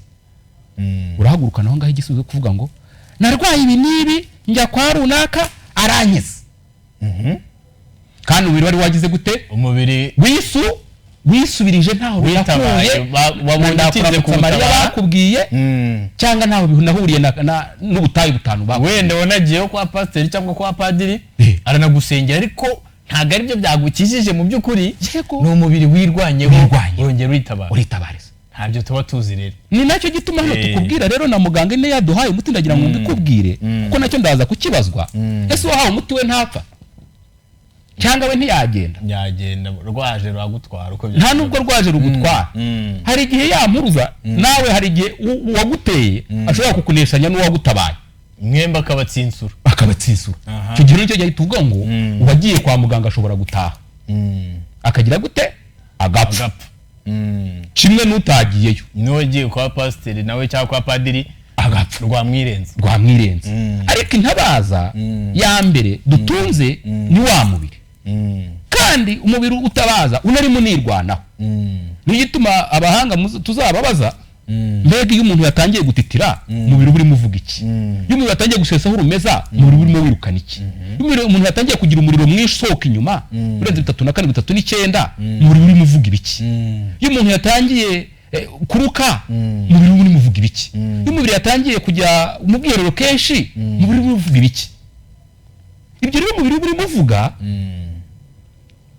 Speaker 3: Urahaguruka naho ngaho igisubizo kuvuga ngo narwaye ibi nibi, njya kwa runaka arankiza. Kandi umubiri wari wagize gute,
Speaker 1: umubiri
Speaker 3: wisubirije ntaho witabaye,
Speaker 1: wabonye utinze ku
Speaker 3: Mariya bakubwiye, cyangwa ntaho bihunahuriye n'ubutayu butanu babo.
Speaker 1: Wenda wanagiyeho kwa pasiteri cyangwa kwa padiri aranagusengera, ariko ntago ari byo byagukijije mu by'ukuri. Ni umubiri wirwanyeho, urongera uritabariza. Ntabyo tuba tuzi rero.
Speaker 3: Ni nacyo gituma hano tukubwira rero na muganga ine yaduhaye umuti, ndagira ngo mbikubwire kuko nacyo ndaza kukibazwa. Ese wahawe umuti we ntapfa cyangwa we ntiyagenda?
Speaker 1: Yagenda, rwaje rwagutwara uko
Speaker 3: nta nubwo rwaje rugutwara. Hari igihe yampuruza nawe, hari igihe uwaguteye ashobora kukuneshanya n'uwagutabaye,
Speaker 1: mwemba akabatsinsura.
Speaker 3: Icyo gihe nicyo gihe tuvuga ngo uwagiye kwa muganga ashobora gutaha akagira gute, agapfa. Kimwe n'utagiyeyo,
Speaker 1: n'uwagiye kwa pasiteri nawe cyangwa kwa padiri agapfa, rwamwirenze. Ariko intabaza ya mbere dutunze ni wa mubiri, kandi umubiri utabaza unarimo nirwanaho. Niyo gituma abahanga tuzababaza, mbega iyo umuntu yatangiye gutitira umubiri urimo uvuga iki? Iyo umuntu yatangiye gusesaho urumeza umubiri urimo wirukana iki? Iyo umuntu yatangiye kugira umuriro mwinshi usohoka inyuma urenze 3 na 4 3 9 umubiri urimo uvuga ibiki? Iyo umuntu yatangiye kuruka umubiri urimo uvuga ibiki? Iyo umubiri yatangiye kujya mu bwiherero kenshi umubiri urimo uvuga ibiki? Ibyo rero umubiri urimo uvuga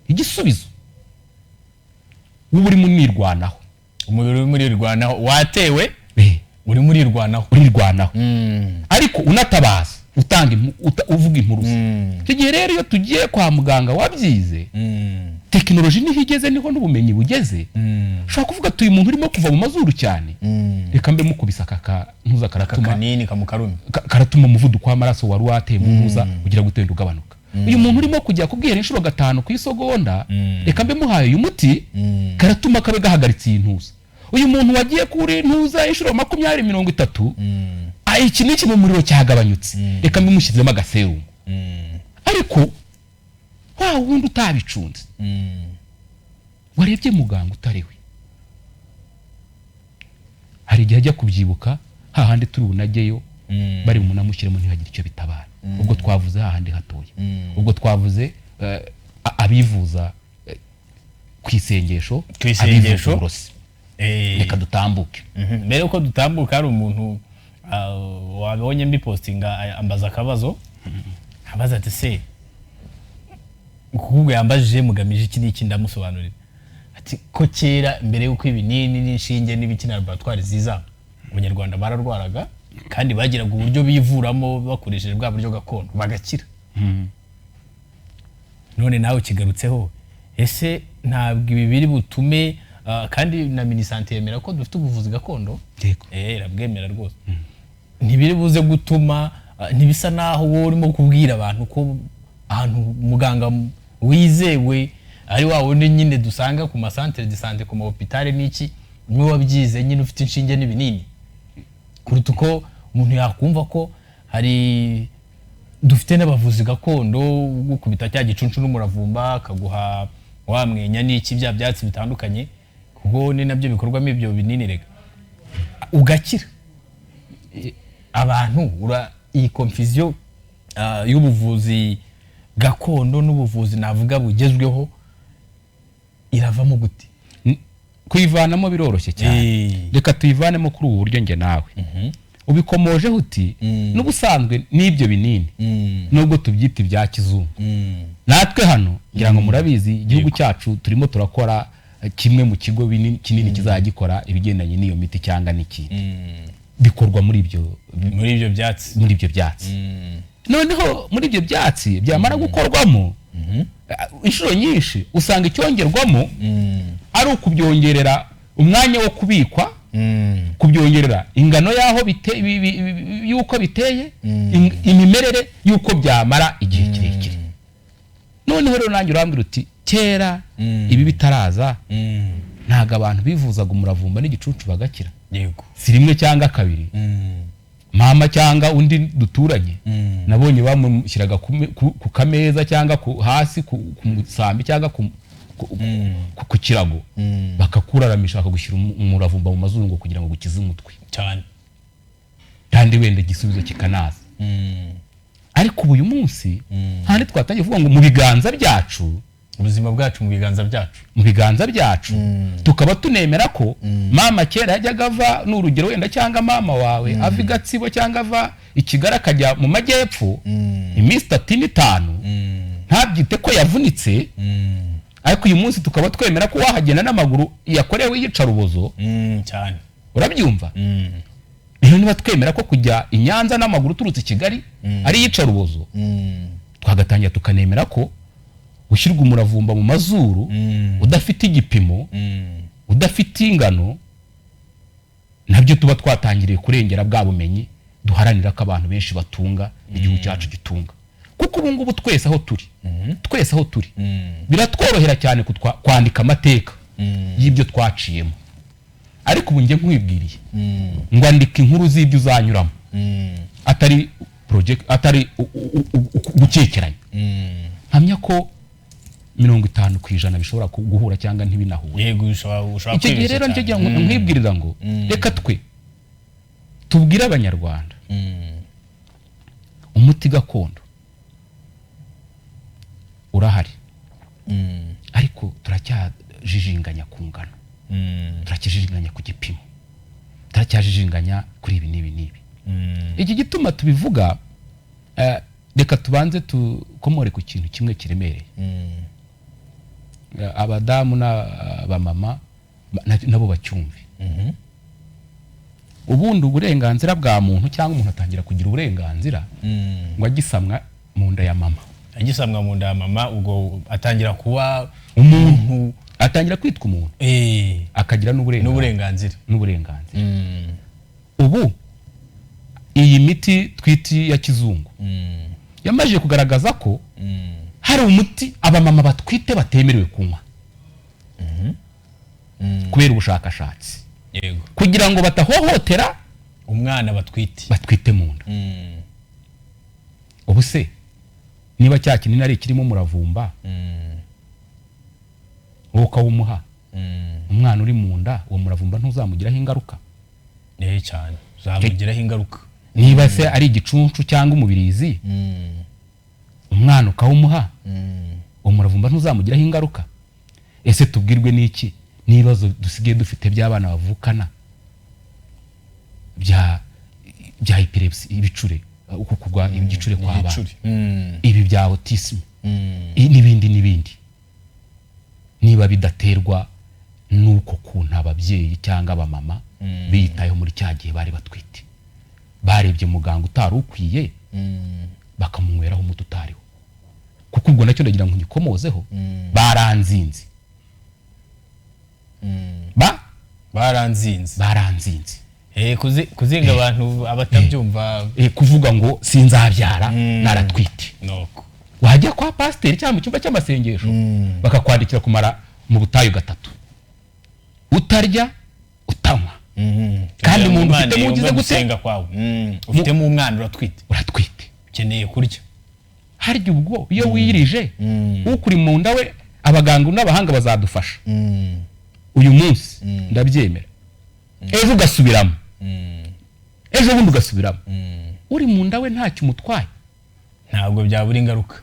Speaker 1: igisubizo, uba urimo mwirwanaho. Umubiri urimo urirwanaho, watewe urimo urirwanaho, ariko unatabaza, uvuga impuruza. Icyo gihe rero iyo tugiye kwa muganga wabyize, tekinoloji niho igeze, niho n'ubumenyi bugeze, ushobora kuvuga tuyu muntu urimo kuva mu mazuru cyane, reka mbe mukubisa ntuza karatuma umuvuduko w'amaraso wari wateye mu ntuza ugira gutenda ugabanuka. Uyu muntu urimo kujya kubwira inshuro 5 ku isogonda, reka mbe muhaye uyu muti karatuma kabe gahagaritse iyi ntuza. Uyu muntu wagiye kuri ntuza inshuro 20-30, iki n'iki mu muriro cyagabanyutse, reka mbe mushyizemo agaserumu. Ariko wa wundi utabicunze, warebye muganga utariwe,
Speaker 3: hari igihe ajya kubyibuka hahandi turi bunajyeyo bari mu namushyiremo ntihagire icyo bitabara. Ubwo twavuze hahandi hatoye, ubwo twavuze abivuza kwisengesho, reka dutambuke.
Speaker 1: Mbere uko dutambuka hari umuntu wabonye mbipostinga ambaza akabazo, abaza ati se ukubwo yambajije mugamije iki n'iki, ndamusobanurira ati ko kera mbere yuko ibinini n'inshinge n'ibiki na laboratoire ziza Abanyarwanda bararwaraga kandi bagiraga uburyo bivuramo bakoresheje bwa buryo gakondo bagakira. None nawe kigarutseho, ese ntabwo ibi biri butume kandi na minisante yemera ko dufite ubuvuzi gakondo? Irabwemera rwose. Ntibiri buze gutuma ntibisa naho wowe urimo kubwira abantu ko ahantu muganga wizewe ari wawe nyine dusanga ku masantere de sante, ku mahopitale n'iki, umwe wabyize nyine ufite inshinge n'ibinini, kuruta uko umuntu yakumva ko hari dufite n'abavuzi gakondo gukubita cya gicuncu n'umuravumba akaguha wamwenya n'iki bya byatsi bitandukanye, kuko ni nabyo bikorwamo ibyo binini rega ugakira. Abantu iyi confusion y'ubuvuzi gakondo n'ubuvuzi navuga bugezweho iravamo gute?
Speaker 3: Kuyivanamo biroroshye cyane. Reka tuyivanemo kuri ubu buryo nge nawe ubikomoje uti n'ubusanzwe n'ibyo binini nubwo tubyita ibya kizungu, natwe hano ngira ngo murabizi igihugu cyacu turimo turakora kimwe mu kigo kinini kizagikora ibigendanye n'iyo miti cyangwa niki bikorwa muri ibyo byatsi. Noneho muri ibyo byatsi byamara gukorwamo inshuro nyinshi usanga icyongerwamo ari ukubyongerera umwanya wo kubikwa, kubyongerera ingano yaho yuko biteye, imimerere yuko byamara igihe kirekire. Noneho rero nanjye urambwira uti kera ibi bitaraza ntago abantu bivuzaga umuravumba n'igicucu bagakira.
Speaker 1: Yego,
Speaker 3: si rimwe cyangwa kabiri. Mama cyangwa undi duturanye nabonye bamushyiraga ku kameza cyangwa hasi ku musambi cyangwa ku kirago bakakuraramisha bakagushyira umuravumba mu mazuru ngo kugira ngo gukize umutwe
Speaker 1: cyane,
Speaker 3: kandi wenda igisubizo kikanaza. Ariko uyu munsi handi twatangiye kuvuga ngo mu biganza byacu,
Speaker 1: ubuzima bwacu mu
Speaker 3: biganza byacu tukaba tunemera ko mama kera yajyaga ava n'urugero wenda cyangwa mama wawe ava Gatsibo cyangwa ava Ikigara akajya mu majyepfo iminsi 3-5 ntabyite ko yavunitse. Ariko uyu munsi tukaba twemera ko wahagenda n'amaguru yakorewe yicarubozo
Speaker 1: cyane.
Speaker 3: Urabyumva? Rero niba twemera ko kujya i Nyanza n'amaguru turutse Kigali ari yicarubozo, twagatangira tukanemera ko ushyirwa umuravumba mu mazuru udafite igipimo, udafite ingano, nabyo tuba twatangiriye kurengera bwa bumenyi duharanira ko abantu benshi batunga igihugu cyacu gitunga. Kuko ubu ngubu twese aho turi biratworohera cyane kwandika amateka y'ibyo twaciyemo. Ariko ubu nge nkwibwiriye ngo andika inkuru z'ibyo uzanyuramo, atari gukekeranya. Mpamya ko 50% bishobora guhura cyangwa ntibinahure.
Speaker 1: Yego, ushobora
Speaker 3: icyo gihe rero njye nkwibwirira ngo reka twe tubwire Abanyarwanda umuti gakondo urahari, ariko turacyajijinganya ku ngano, turacyajijinganya ku gipimo, turacyajijinganya kuri ibi n'ibi. Iki gituma tubivuga, reka tubanze tukomore ku kintu kimwe kiremereye. Abadamu n'abamama nabo bacyumve. Ubundi uburenganzira bwa muntu cyangwa umuntu atangira kugira uburenganzira ngo agisamwa mu nda ya mama.
Speaker 1: Agisamwa mu nda ya mama ubwo atangira kuba
Speaker 3: umuntu, atangira kwitwa umuntu, akagira n'uburenganzira. Ubu iyi miti twiti ya kizungu yamaje kugaragaza ko hari umuti abamama batwite batemerewe kunywa kubera ubushakashatsi, kugira ngo batahohotera
Speaker 1: umwana
Speaker 3: batwite mu nda. Ubu se niba cya kinini ari kirimo umuravumba wowe ukawumuha umwana uri mu nda, uwo muravumba ntuzamugiraho ingaruka?
Speaker 1: cyane zamugiraho ingaruka.
Speaker 3: Niba se ari igicuncu cyangwa umubirizi umwana ukawumuha umuravumba ntuzamugiraho ingaruka. Ese tubwirwe n'iki nibazo dusigaye dufite by'abana bavukana bya epilepsy, ibicure, uko kugwa igicure kwa abana, ibi bya autism n'ibindi, niba bidaterwa nuko kuntu ababyeyi cyangwa abamama biyitayeho muri cya gihe bari batwite, barebye muganga utari ukwiye bakamunyweraho umuti utariho. Kuko ubwo nacyo ndagira ngo nyikomozeho, baranzinze baranzinze
Speaker 1: kuzinga abantu abatabyumva,
Speaker 3: kuvuga ngo sinzabyara naratwite. Wajya kwa pasiteri cyangwa mu cyumba cy'amasengesho bakakwandikira kumara mu butayu 3, utarya utanywa, kandi umuntu ufite mugize gusenga kwawe
Speaker 1: ufite mu umwana
Speaker 3: uratwite
Speaker 1: ukeneye kurya.
Speaker 3: Harya ubwo iyo wirije ukuri mu nda we, abaganga n'abahanga bazadufasha uyu munsi ndabyemera, ejo ugasubiramo, ejo bundi ugasubiramo, uri mu nda we ntacyo umutwaye,
Speaker 1: ntabwo byabura ingaruka.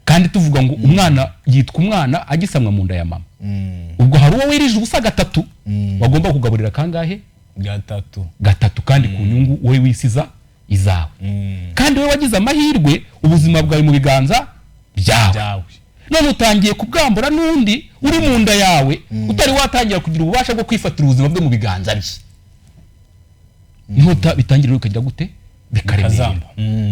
Speaker 3: Kandi tuvuga ngo umwana yitwa umwana agisamwa mu nda ya mama. Ubwo hari uwo wirije ubusa 3 wagomba kugaburira kangahe? 3 kandi ku nyungu wowe wisiza izawe. Kandi wowe wagize amahirwe ubuzima bwawe mu biganza byawe. None utangiye kubwambura n'undi uri mu nda yawe utari watangira kugira ububasha bwo kwifatira ubuzima bwe mu biganza bye. Niho bitangira ukagira gute? Bikaremera.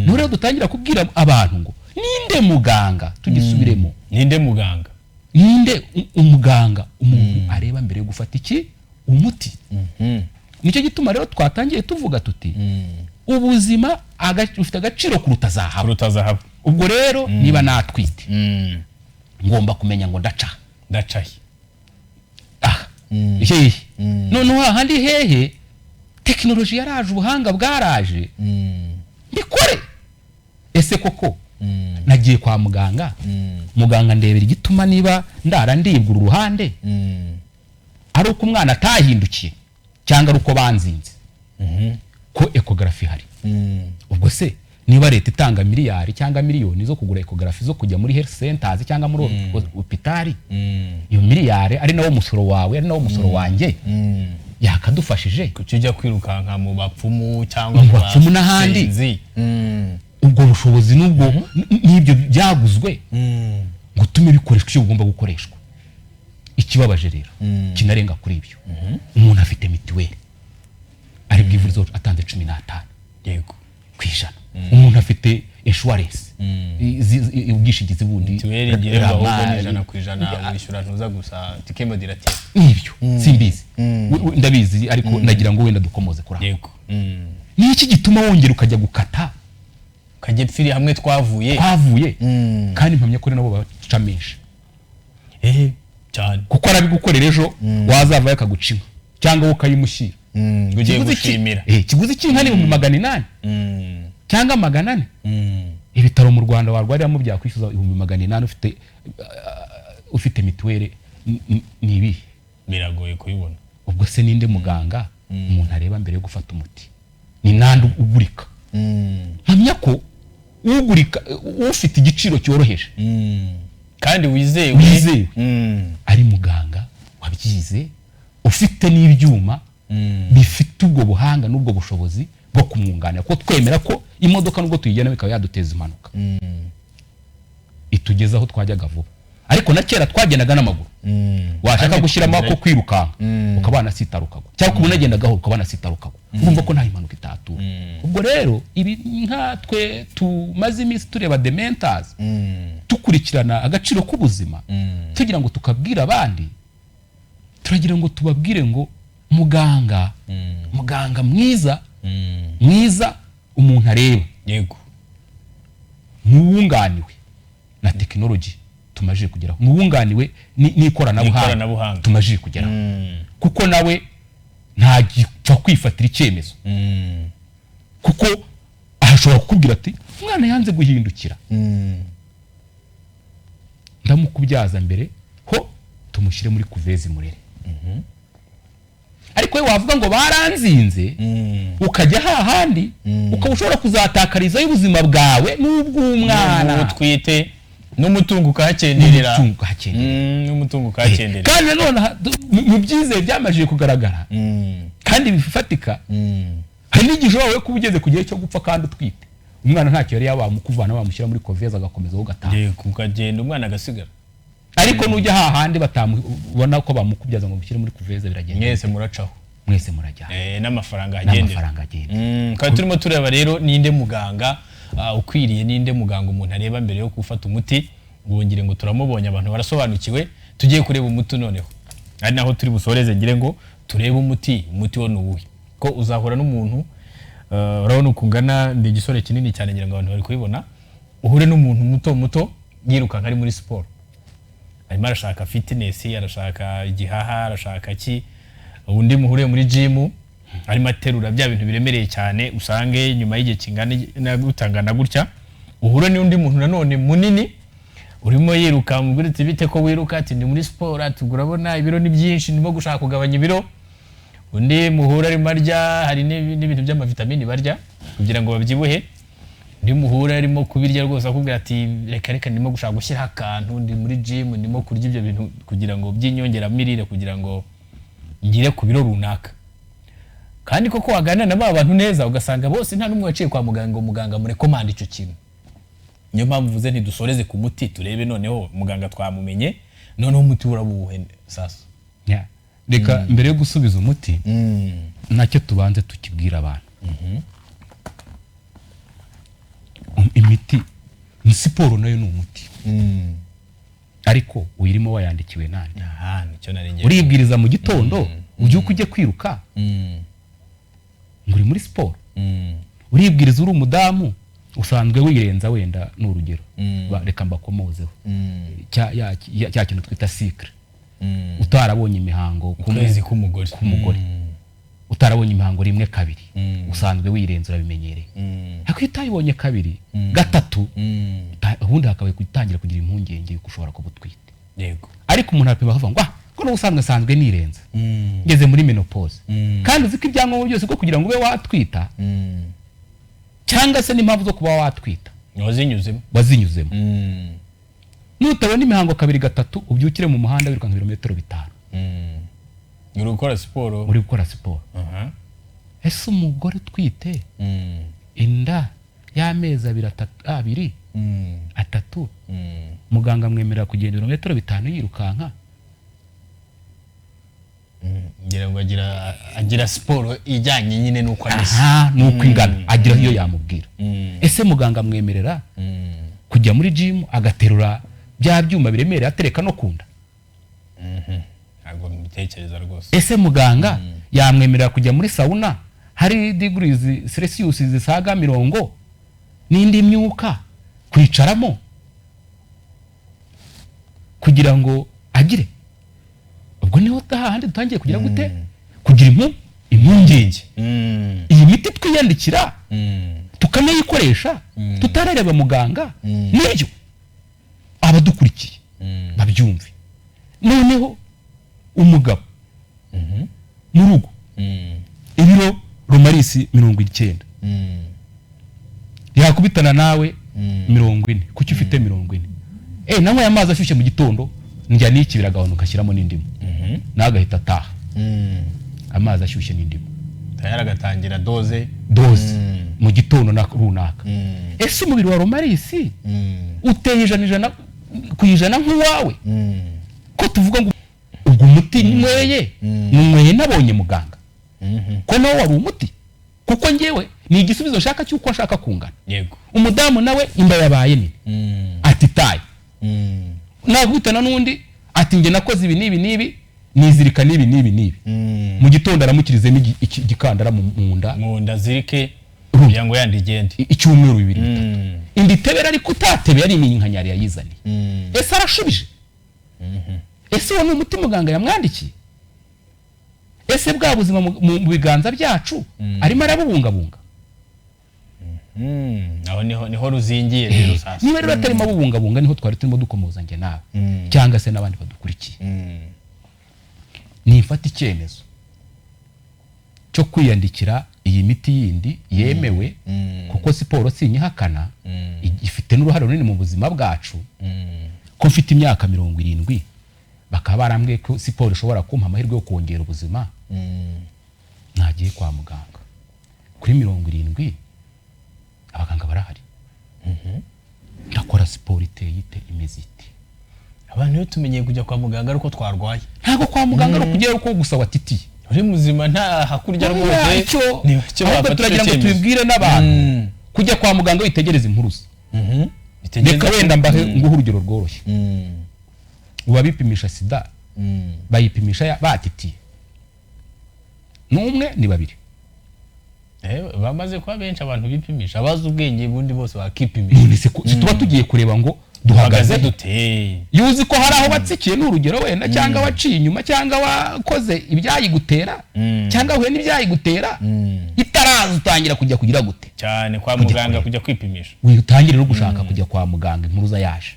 Speaker 3: None dutangira kubwira abantu ngo ninde muganga, tugisubiremo.
Speaker 1: Ninde muganga?
Speaker 3: Ninde umuganga? Umuntu areba mbere yo gufata iki? Umuti. Nicyo gituma rero twatangiye tuvuga tuti ubuzima ufite agaciro kuruta zahabu. Ubwo rero niba natwite ngomba kumenya ngo ndacahi. Hehe. None hahandi hehe teknoloji yaraje, ubuhanga bwaraje, mbikore. Ese koko nagiye kwa muganga, muganga ndebera igituma niba ndara ndibwa uruhande ari uko umwana atahindukiye cyangwa ari uko banzinze, ko ecography hari. Ubwo se niba leta itanga miliyari cyangwa miliyoni zo kugura ecography zo kujya muri health centers cyangwa muri hospitali, iyo miliyari ari nawo musoro wawe, ari nawo musoro wanjye, yakadufashije
Speaker 1: kujya kwirukanka mu bapfumu cyangwa mu
Speaker 3: bapfumu n'ahandi. Ubwo bushobozi n'ubwo n'ibyo byaguzwe ngo tume bikoreshwa icyo bugomba gukoreshwa. Ikibabaje rero kinarenga kuri ibyo, umuntu afite mituweli ari bwivurizo atanze 15
Speaker 1: yego
Speaker 3: kwijana, umuntu afite insurance ubwishingizi bundi
Speaker 1: mituweli ngira ahubwo 100% wishyura ntuza gusa tikemo dirati.
Speaker 3: Nibyo simbizi, ndabizi ariko nagira ngo wenda dukomoze kuri
Speaker 1: yego.
Speaker 3: Ni iki gituma wongera ukajya gukata
Speaker 1: kagepfiri hamwe twavuye
Speaker 3: kandi mpamya ko nabo bacamisha
Speaker 1: cyane,
Speaker 3: kuko arabigukorera ejo wazavayo akagucima cyangwa ukayimushyira
Speaker 1: ugiye gushimira
Speaker 3: kiguzi cy'inka ni 800 cyangwa 400. Ibitaro mu Rwanda warwariramo byakwishyuza 800 ufite mituweli nibi
Speaker 1: biragoye kuyibona.
Speaker 3: Ubwo se ninde muganga umuntu areba mbere yo gufata umuti? Ni nande ugurika? Mpamya ko ugurika ufite igiciro cyoroheje
Speaker 1: kandi wizewe
Speaker 3: ari muganga wabyize, ufite n'ibyuma bifite ubwo buhanga n'ubwo bushobozi bwo kumwunganira, ko twemera ko imodoka nubwo tuyigena bikaba yaduteza impanuka itugeza aho twajyaga vuba. Ariko na kera twagendaga n'amaguru, washaka gushyira amako kwirukanka ukabana sitarukagwa, cyangwa kubona agendagaho ukabana sitarukagwa, urumva ko nta impanuka itatu. Ubwo rero ibi nkatwe tumaze iminsi tureba dementors tukurikirana agaciro k'ubuzima, tugira ngo tukabwira abandi, turagira ngo tubabwire ngo muganga mwiza umuntu areba
Speaker 1: yego
Speaker 3: muwunganiwe na technology tumaje kugeraho, muwunganiwe n'ikoranabuhanga tumaje kugeraho, kuko nawe nta gipfa kwifatira icyemezo, kuko ashobora kukubwira ati umwana yanze guhindukira, ndamukubyaza mbere ho tumushyire muri kuvezi murere. ariko we wavuga ngo baranzinze ukajya hahandi ukaba ushobora kuzatakariza y'ubuzima bwawe n'ubw'umwana
Speaker 1: utwite n'umutungo ukahakenderera n'umutungo ukahakenderera
Speaker 3: kandi nanone mu byizere byamajije kugaragara kandi bifatika hari n'igihe wawe kuba ugeze ku gihe cyo gupfa kandi utwite umwana ntacyo yari yabamukuvana bamushyira muri koveza agakomeza ho gatanga
Speaker 1: ukagenda umwana agasigara
Speaker 3: ariko nujya hahandi batamubona ko bamukubyaza ngo mushyire muri koveza biragenda
Speaker 1: mwese muracaho
Speaker 3: mwese murajya
Speaker 1: n'amafaranga agenda kandi turimo tureba rero ninde muganga ukwiriye ninde muganga umuntu areba mbere yo gufata umuti ubongire ngo turamubonye abantu barasobanukiwe tugiye kureba umuti noneho ari naho turi busoreze ngire ngo turebe umuti wo nuwuhe ko uzahora n'umuntu urabona ukungana ndi igisore kinini cyane ngira ngo abantu bari kubibona uhure n'umuntu muto yiruka nkari muri siporo arimo arashaka fitness arashaka igihaha arashaka ki undi muhure muri gym arimo aterura bya bintu biremereye cyane usange nyuma y'igihe kingana gutangana gutya uhure n'undi muntu nanone munini urimo yiruka muguretse bite ko wiruka ati ndi muri siporo atugurabona ibiro ni byinshi ndimo gushaka kugabanya ibiro undi muhura ari marya hari n'ibintu by'amavitamini barya kugira ngo babyibuhe ndi muhura arimo kubirya rwose akubwira ati reka ndimo gushaka gushyira akantu ndi muri gym ndimo kurya ibyo bintu kugira ngo byinyongera mirire kugira ngo ngire ku biro runaka kandi koko wagana na abantu neza ugasanga bose nta numwe waciye kwa muganga ngo muganga murekomanda icyo kintu niyo mpamvu vuze ntidusoreze ku muti turebe noneho muganga twamumenye noneho umuti urabuhe sasa
Speaker 3: reka mbere yo gusubiza umuti nacyo tubanze tukibwira abantu imiti ni siporo nayo ni umuti ariko uyirimo wayandikiwe nande uribwiriza mu gitondo ubyuka ujye kwiruka ngo uri muri siporo uribwiriza uri umudamu usanzwe wirenza wenda n'urugero reka mbakomozeho cya kintu twita cycle utarabonye imihango
Speaker 1: kwezi k'umugore
Speaker 3: utarabonye imihango rimwe kabiri usanzwe wirenza urabimenyereye ariko utayibonye kabiri gatatu ubundi hakabaye gutangira kugira impungenge yuko ushobora kuba utwite
Speaker 1: yego
Speaker 3: ariko umuntu arapiba akavuga ngo ko n'ubusanzwe sanzwe nirenza ngeze muri menopause kandi uzi ko ibyangombwa byose ko kugira ngo ube watwita cyangwa se n'impamvu zo kuba watwita wazinyuzemo nutabona imihango kabiri gatatu ubyukire mu muhanda wirukanka ibirometero 5 uri gukora siporo ese umugore utwite inda y'amezi 2 3 muganga mwemerera kugenda ibirometero 5 yirukanka
Speaker 1: ngira ngo agira siporo ijyanye nyine nuko
Speaker 3: nuko ingana agira iyo yamubwira ese muganga mwemerera kujya muri gym agaterura bya byuma biremereye atereka no kunda
Speaker 1: ntabwo mbitekereza rwose
Speaker 3: ese muganga yamwemerera kujya muri sauna hari degrees Celsius zisaga 40 n'indi myuka kwicaramo kugira ngo agire ubwo niho hahandi dutangiye kugira gute kugira impungenge iyi miti twiyandikira tukanayikoresha tutarareba muganga n'ibyo abadukurikiye babyumve noneho umugabo mu rugo ibiro Romalis 90 yakubitana nawe 40 kuki ufite 40 nawe amazi ashyushye mu gitondo njya niki biragabanuka ashyiramo n'indimu nagahita ataha amazi ashyushye n'indimu
Speaker 1: yaragatangira doze
Speaker 3: mu gitondo na runaka ese umubiri wa Romalis uteye ijana nk'uwawe ko tuvuga ngo ubwo umuti nyweye nabonye muganga ko nawe wari umuti kuko ngewe ni igisubizo nshaka cy'uko ashaka kungana
Speaker 1: yego
Speaker 3: umudamu nawe imba yabaye ni ati tayi nagwitana n'undi ati nge nakoze ibi n'ibi nizirika n'ibi mu gitondo aramukirizemo igikandara mu
Speaker 1: nda zirike kugira ngo yandi igende
Speaker 3: icyumweru 2-3 indi tebera ariko utatebe yari iminkanyari yayizaniye ese arashubije ese uwo ni umuti muganga yamwandikiye ese bwa buzima mu biganza byacu arimo arabubungabunga
Speaker 1: aho niho ruzingiye rero sasa
Speaker 3: niba rero atarimo abubungabunga niho twari turimo dukomoza nge nawe cyangwa se n'abandi badukurikiye nifata icyemezo cyo kwiyandikira iyi miti yindi yemewe kuko siporo sinyihakana ifite n'uruhare runini mu buzima bwacu ko mfite imyaka 70 bakaba barambwiye ko siporo ishobora kumpa amahirwe yo kongera ubuzima nagiye kwa muganga kuri 70 abaganga barahari ndakora siporo iteye ite imeze ite
Speaker 1: abantu yo tumenyeye kujya kwa muganga ariko twarwaye
Speaker 3: ntago kwa muganga no kugera uko gusa watitiye
Speaker 1: uri muzima nta hakurya rwose
Speaker 3: nicyo turagira ngo tubibwire n'abantu kujya kwa muganga witegereza impuruza reka wenda mbahe nguha urugero rworoshye uba bipimisha sida bayipimisha batitiye n'umwe ni babiri
Speaker 1: bamaze kuba benshi abantu bipimisha abazi ubwenge bundi bose bakipimisha
Speaker 3: tuba tugiye kureba ngo duhagaze
Speaker 1: dute
Speaker 3: yuzi ko hari aho batsikiye n'urugero wenda cyangwa waciye inyuma cyangwa wakoze ibyayigutera cyangwa huye n'ibyayigutera itaraza utangira kujya kugira gute
Speaker 1: cyane kwa muganga kujya kwipimisha
Speaker 3: utangire no gushaka kujya kwa muganga impuruza yaje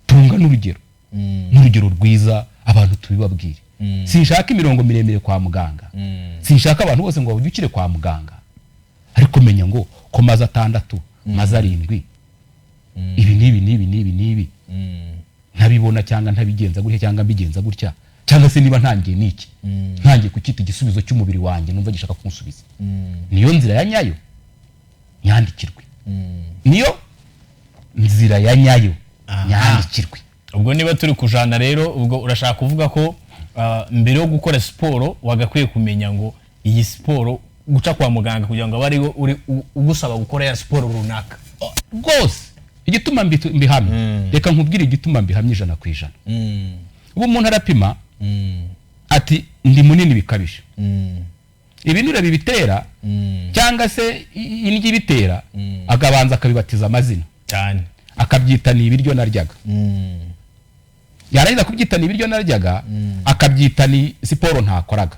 Speaker 3: tunga n'urugero rwiza abantu tubibabwire sinshaka imirongo miremire kwa muganga sinshaka abantu bose ngo babyukire kwa muganga ariko menya ngo ko maze 6 maze 7 ibi nibi ntabibona cyangwa ntabigenza gutya cyangwa mbigenza gutya cyangwa se niba ntangiye niki ntangiye kukita igisubizo cy'umubiri wanjye numva gishaka kunsubiza niyo nzira ya nyayo nyandikirwe niyo nzira ya nyayo nyandikirwe
Speaker 1: ubwo niba turi kujana rero ubwo urashaka kuvuga ko mbere yo gukora siporo wagakwiye kumenya ngo iyi siporo guca kwa muganga kugira ngo abari ugusaba gukora ya siporo runaka
Speaker 3: rwose igituma mbihamye reka nkubwire igituma mbihamye 100%. ubu umuntu arapima ati ndi munini bikabije ibinure bibitera cyangwa se indyi bitera akabanza akabibatiza amazina
Speaker 1: cyane
Speaker 3: akabyita ni ibiryo naryaga yarangiza kubyita ni ibiryo naryaga akabyita ni siporo ntakoraga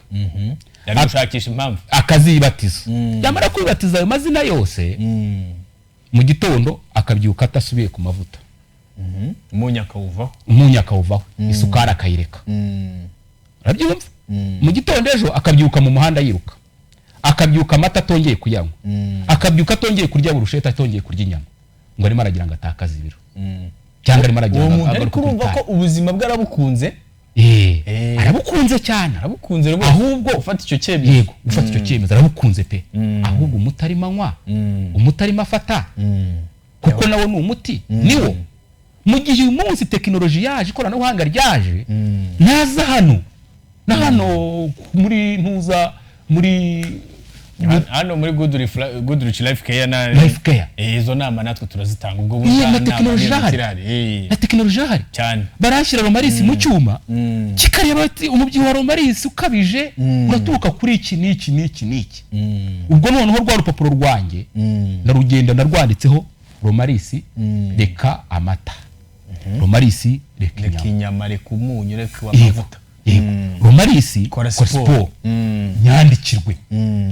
Speaker 1: yari gushakisha impamvu
Speaker 3: akazibatiza yamara kwibatiza ayo mazina yose mu gitondo akabyuka atasubiye ku mavuta
Speaker 1: umunyu
Speaker 3: akawuvaho isukari akayireka urabyumva mu gitondo ejo akabyuka mu muhanda yiruka akabyuka amata atongeye kuyanywa akabyuka atongeye kurya burusheta atongeye kurya inyama ngo arimo aragira ngo atakaze ibiro cyangwa arimo aragira ngo
Speaker 1: agaruke urumva ko ubuzima bwarabukunze
Speaker 3: arabukunze cyane
Speaker 1: arabukunze
Speaker 3: ahubwo
Speaker 1: ufata icyo cyemezo
Speaker 3: ufata icyo cyemezo arabukunze pe ahubwo umutarima anywa umutarima afata kuko nawo ni umuti niwo mu gihe uyu munsi tekinoloji yaje ikoranabuhanga ryaje naza hano na hano muri ntuza muri
Speaker 1: hano muri good rich life care na izo nama natwe turazitanga ubwo
Speaker 3: na tekinoloji ahari
Speaker 1: cyane
Speaker 3: barashyira Romalis mu cyuma kikareba ati umubyibuho wa Romalis ukabije uraturuka kuri iki niki ubwo noneho rwa rupapuro rwanjye narugenda narwanditseho Romalis reka amata Romalis reka
Speaker 1: inyama reka umunyu reka amavuta
Speaker 3: Romalis kora siporo nyandikirwe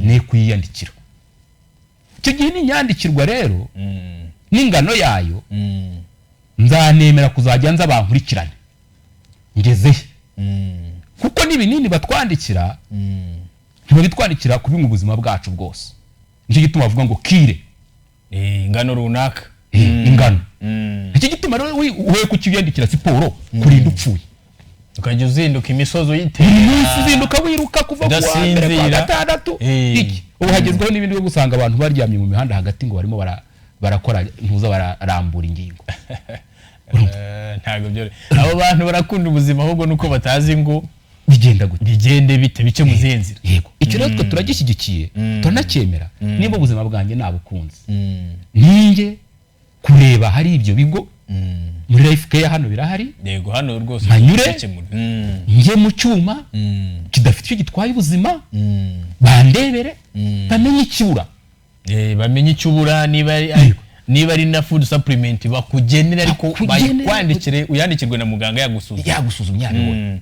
Speaker 3: ne kwiyandikira icyo gihe ni nyandikirwa rero n'ingano yayo nzanemera kuzajya nza bankurikirane ngeze kuko n'ibinini batwandikira ntibitwandikira kubimu ubuzima bwacu bwose nicyo gituma bavuga ngo kire
Speaker 1: ingano runaka
Speaker 3: ingano nicyo gituma rero uhuye kukiyandikira siporo kurinda upfuye
Speaker 1: ukajya uzinduka imisozi uyitera
Speaker 3: uzinduka wiruka kuva ku mbere kwa gatandatu iki ubu hagezweho n'ibindi byo gusanga abantu baryamye mu mihanda hagati ngo barimo barakora ntuza bararambura ingingo
Speaker 1: ntago byo abo bantu barakunda ubuzima ahubwo nuko batazi ngo
Speaker 3: bigenda gute
Speaker 1: bigende bite bice mu zenzira
Speaker 3: yego icyo rero turagishyigikiye turanacyemera niba ubuzima bwanjye nabukunze ninjye kureba hari ibyo bigo muri life care hano birahari
Speaker 1: yego hano rwose
Speaker 3: nkanyure nge mu cyuma kidafite icyo gitwaye ubuzima bandebere bamenye ikibura
Speaker 1: bamenye icyubura niba ari na food supplement bakugenera ariko bayikwandikire uyandikirwe na muganga
Speaker 3: yagusuzumye yabibona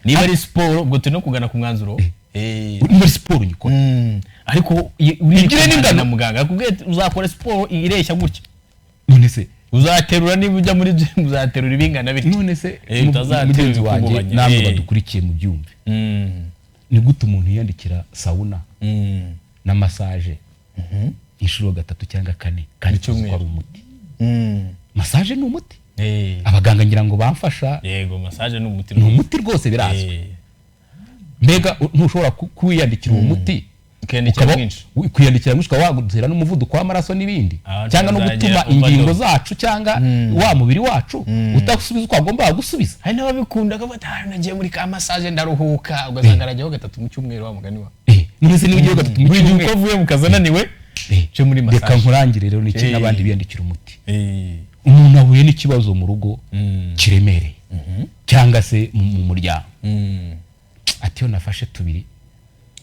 Speaker 1: niba ari siporo ubwo turi no kugana ku mwanzuro
Speaker 3: muri siporo nyikora
Speaker 1: ariko urigire n'ingano na muganga akubwiye uzakora siporo ireshya gutya
Speaker 3: none se
Speaker 1: uzaterura niba ujya muri gym uzaterura ibingana bite
Speaker 3: none se mugenzi wanjye namwe badukurikiye mu byumve ni gute umuntu yiyandikira sauna na massage inshuro 3 cyangwa 4 kandi tuzi ko ari umuti. Massage ni umuti. Abaganga ngira ngo bamfasha.
Speaker 1: Yego, massage ni umuti.
Speaker 3: Ni umuti rwose birazwi. Mbega ntushobora kwiyandikira uwo muti kwiyandikira mwishwa wagutera n'umuvuduko w'amaraso n'ibindi cyangwa no gutuma ingingo zacu cyangwa wa mubiri wacu utasubiza uko agomba gusubiza.
Speaker 1: Hari n'ababikunda akavuga nagiye muri ka massage ndaruhuka ugasanga arajyaho 3 mu cyumweru wa mugani wa.
Speaker 3: Nurize nigiye 3 mu cyumweru
Speaker 1: uko avuye mu kazananiwe cyo muri massage.
Speaker 3: Reka nkurangire rero n'iki n'abandi biyandikira umuti. Umuntu ahuye n'ikibazo mu rugo kiremereye cyangwa se mu muryango. Atiyo nafashe 2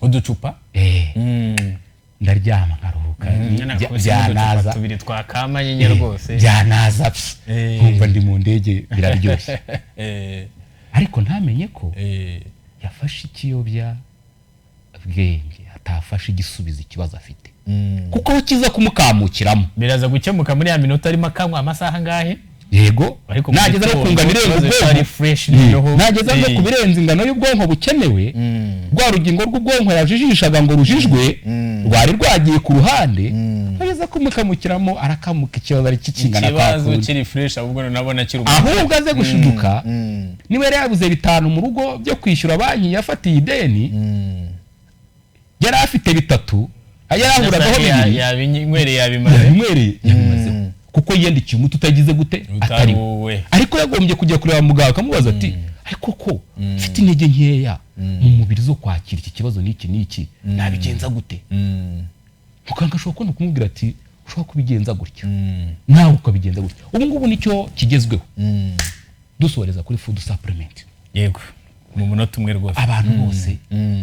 Speaker 1: uducupa
Speaker 3: ndaryama nkaruhuka byanaza
Speaker 1: 2 twakama nyenye rwose
Speaker 3: byanaza kumva ndi mu ndege biraryoshye. Ariko ntamenye ko yafashe ikiyobya bwenge atafashe igisubizo ikibazo afite kuko kiza kumukamukiramo biraza gukemuka muri ya minota arimo akamwa amasaha ngahe. Yego, nageza no kunganira ubwonko nageza no kubirenza ingano y'ubwonko bukenewe rwa rugingo rw'ubwonko yajijishaga ngo rujijwe rwari rwagiye ku ruhande ageza kumukamukiramo arakamuka ikibazo ari kikingana
Speaker 1: ikibazo kiri fresh ahubwo nabona kiri
Speaker 3: ahubwo aze gushiduka niwe yari yabuze 5 mu rugo byo kwishyura banki yafatiye ideni yari afite 3 ayarahuragaho 2
Speaker 1: yabinywereye yabimaze
Speaker 3: kuko yendikiye umuti utagize gute atari ariko yagombye kujya kureba muganga akamubaza ati ariko ko mfite intege nkeya mu mubiri zo kwakira iki kibazo n'iki nabigenza gute. Muganga ashobora no kumubwira ati ushobora kubigenza gutya nawe ukabigenza gutya. Ubu ngubu nicyo kigezweho dusoreza kuri food supplement.
Speaker 1: Yego, mu munota umwe rwose
Speaker 3: abantu bose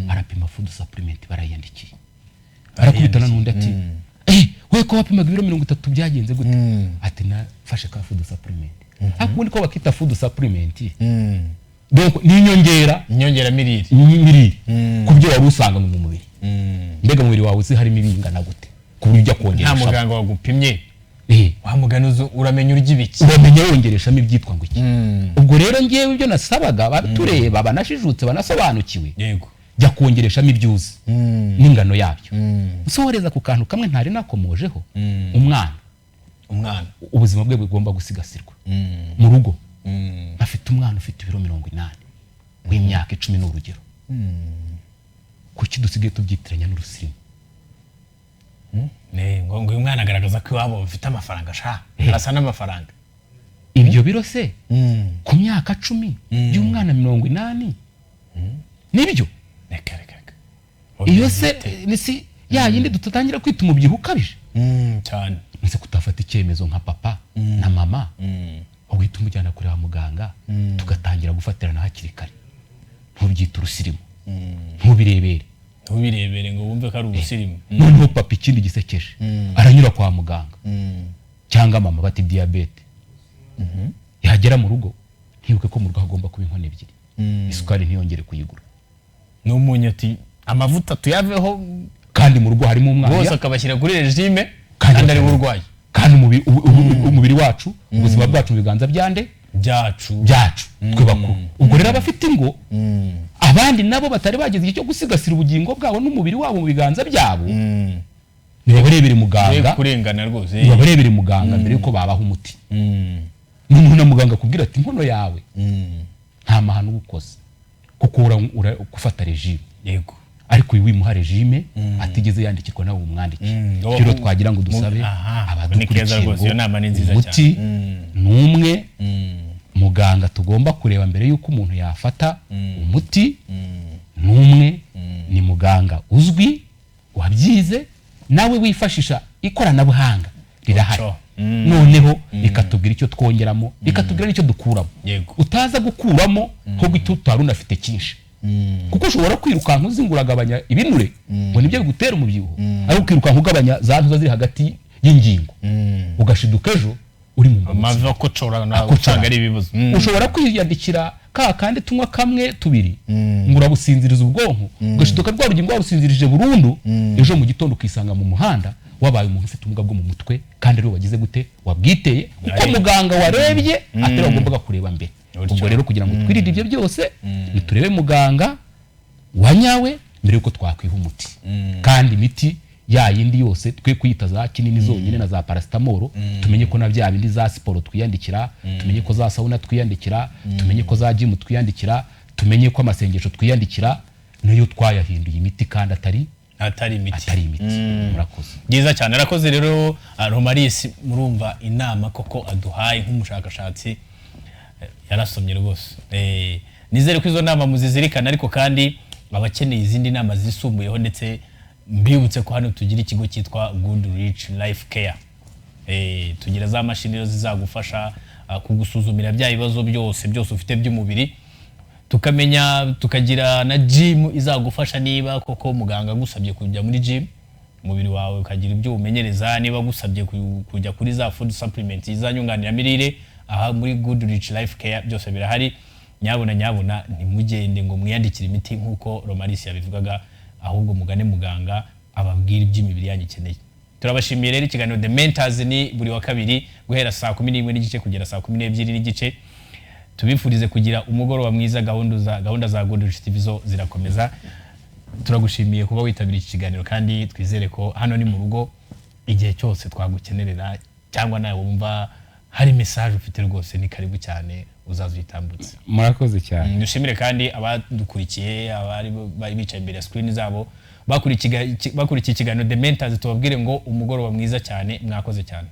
Speaker 3: arapima food supplement barayandikiye arakubitana n'undi ati we ko wapimaga ibiro 30 byagenze gute ati nafashe ka food supplement akundi ko bakita food supplement donc ni inyongera mirire kubyo wari usanga mu mubiri. Mbega mu mubiri wawe uzi harimo ibingana gute kubyo ujya kongeresha
Speaker 1: nta muganga wagupimye wa muganga uramenya urigibiki
Speaker 3: uramenye wongereshamo ibyitwa ngo iki. Ubwo rero ngiye ibyo nasabaga batureba banashijutse banasobanukiwe. Yego, jya kongereshamo ibyuzi n'ingano yabyo. Usohoreza ku kantu kamwe ntari nakomojeho umwana ubuzima bwe bugomba gusigasirwa mu rugo. Afite umwana ufite ibiro 80 w'imyaka 10 n'urugero. Kuki dusigaye tubyitiranya n'urusirimu?
Speaker 1: ngo uyu mwana agaragaza ko iwabo bafite amafaranga asa n'amafaranga.
Speaker 3: Ibyo biro se ku myaka 10 y'umwana 80 nibyo iyo se nisi ya yindi dutatangira kwita umubyiho ukabije
Speaker 1: cyane.
Speaker 3: Nse kutafata icyemezo nka papa na mama uhita umujyana kureba muganga tugatangira gufatirana hakiri kare. Ntubyita urusirimu ntubirebere ngo wumve ko ari urusirimu. Noneho papa ikindi gisekeje aranyura kwa muganga cyangwa mama bati diabete yagera mu rugo ntibuke ko mu rugo hagomba kuba inkono 2 isukari ntiyongere kuyigura
Speaker 1: n'umunyu ati amavuta tuyaveho
Speaker 3: kandi mu rugo harimo umwana
Speaker 1: bose akabashyira kuri regime kandi ari urwaye
Speaker 3: kandi umubiri wacu ubuzima bwacu mu biganza byande byacu twe bakuru. Ubwo rero abafite ingo abandi nabo batari bageze igihe cyo gusigasira ubugingo bwabo n'umubiri wabo mu biganza byabo nibabarebere muganga
Speaker 1: kurengana rwose
Speaker 3: nibabarebere muganga mbere yuko babaha umuti. N'umuntu na muganga kubwira ati inkono yawe nta mahano ukoze kuko gufata regime. Yego, ariko wimuha regime atigeze yandikirwa nawe umwandiki. Kiro twagira ngo dusabe
Speaker 1: abadukurikira
Speaker 3: umuti numwe muganga tugomba kureba mbere yuko umuntu yafata umuti numwe ni muganga uzwi wabyize nawe wifashisha ikoranabuhanga rirahari. Noneho ikatubwira icyo twongeramo ikatubwira icyo dukuramo. Utaza gukuramo ho gitutara unafite cyinshi kuko ushobora kwirukanka uzinguragabanya ibinure ngo nibyo bigutera umubyibuho ariko kwirukanka ugabanya za ntuza ziri hagati y'ingingo ugashiduka ejo uri mu
Speaker 1: amavi akocora na usanga ari ibibazo.
Speaker 3: Ushobora kwiyandikira kandi tunywa kamwe 2 ngura businziriza ubwonko ugashiduka rwa rugingo warusinzirije burundu ejo mu gitondo ukisanga mu muhanda wabaye umuntu ufite ubumuga bwo mu mutwe kandi rero wagize gute wabwiteye uko muganga warebye atera agomba kureba mbere. Ubwo rero kugira ngo twirinde ibyo byose niturebe muganga wanyawe mbere yuko twakwiha umuti kandi imiti ya yindi yose twe kwita za kinini zonyine na za paracetamol tumenye ko na bya bindi za siporo twiyandikira tumenye ko za sauna twiyandikira tumenye ko za gym twiyandikira tumenye ko amasengesho twiyandikira niyo twayahinduye imiti kandi atari imiti murakoze
Speaker 1: byiza cyane arakoze rero Romalis murumva inama koko aduhaye nk'umushakashatsi yarasomye rwose nizere ko izo nama muzizirikana ariko kandi abakeneye izindi nama zisumbuyeho ndetse mbibutse ko hano tugira ikigo cyitwa Good Rich Life Care tugira za mashini zizagufasha kugusuzumira bya bibazo byose ufite by'umubiri tukamenya tukagira na gym izagufasha niba koko muganga gusabye kujya muri gym umubiri wawe ukagira ibyo umenyereza niba gusabye kujya kuri za food supplements izanyunganira mirire aha muri Good Rich Life Care byose birahari nyabona ntimugende ngo mwiyandikire imiti nkuko Romalis yabivugaga ahubwo mugane muganga ababwira iby'imibiri yanyu ikeneye turabashimiye rero ikiganiro The Mentors ni buri wa kabiri guhera saa 11 n'igice kugera saa 12 n'igice tubifurize kugira umugoroba mwiza gahunda za Good Rich TV zo zirakomeza turagushimiye kuba witabira iki kiganiro kandi twizere ko hano ni mu rugo igihe cyose twagukenerera cyangwa nawe wumva hari message ufite rwose ni karibu cyane uzaza uyitambutse
Speaker 3: murakoze cyane
Speaker 1: dushimire kandi abadukurikiye abari bicaye imbere ya screen zabo bakurikiye ikiganiro The Mentors tubabwire ngo umugoroba mwiza cyane mwakoze cyane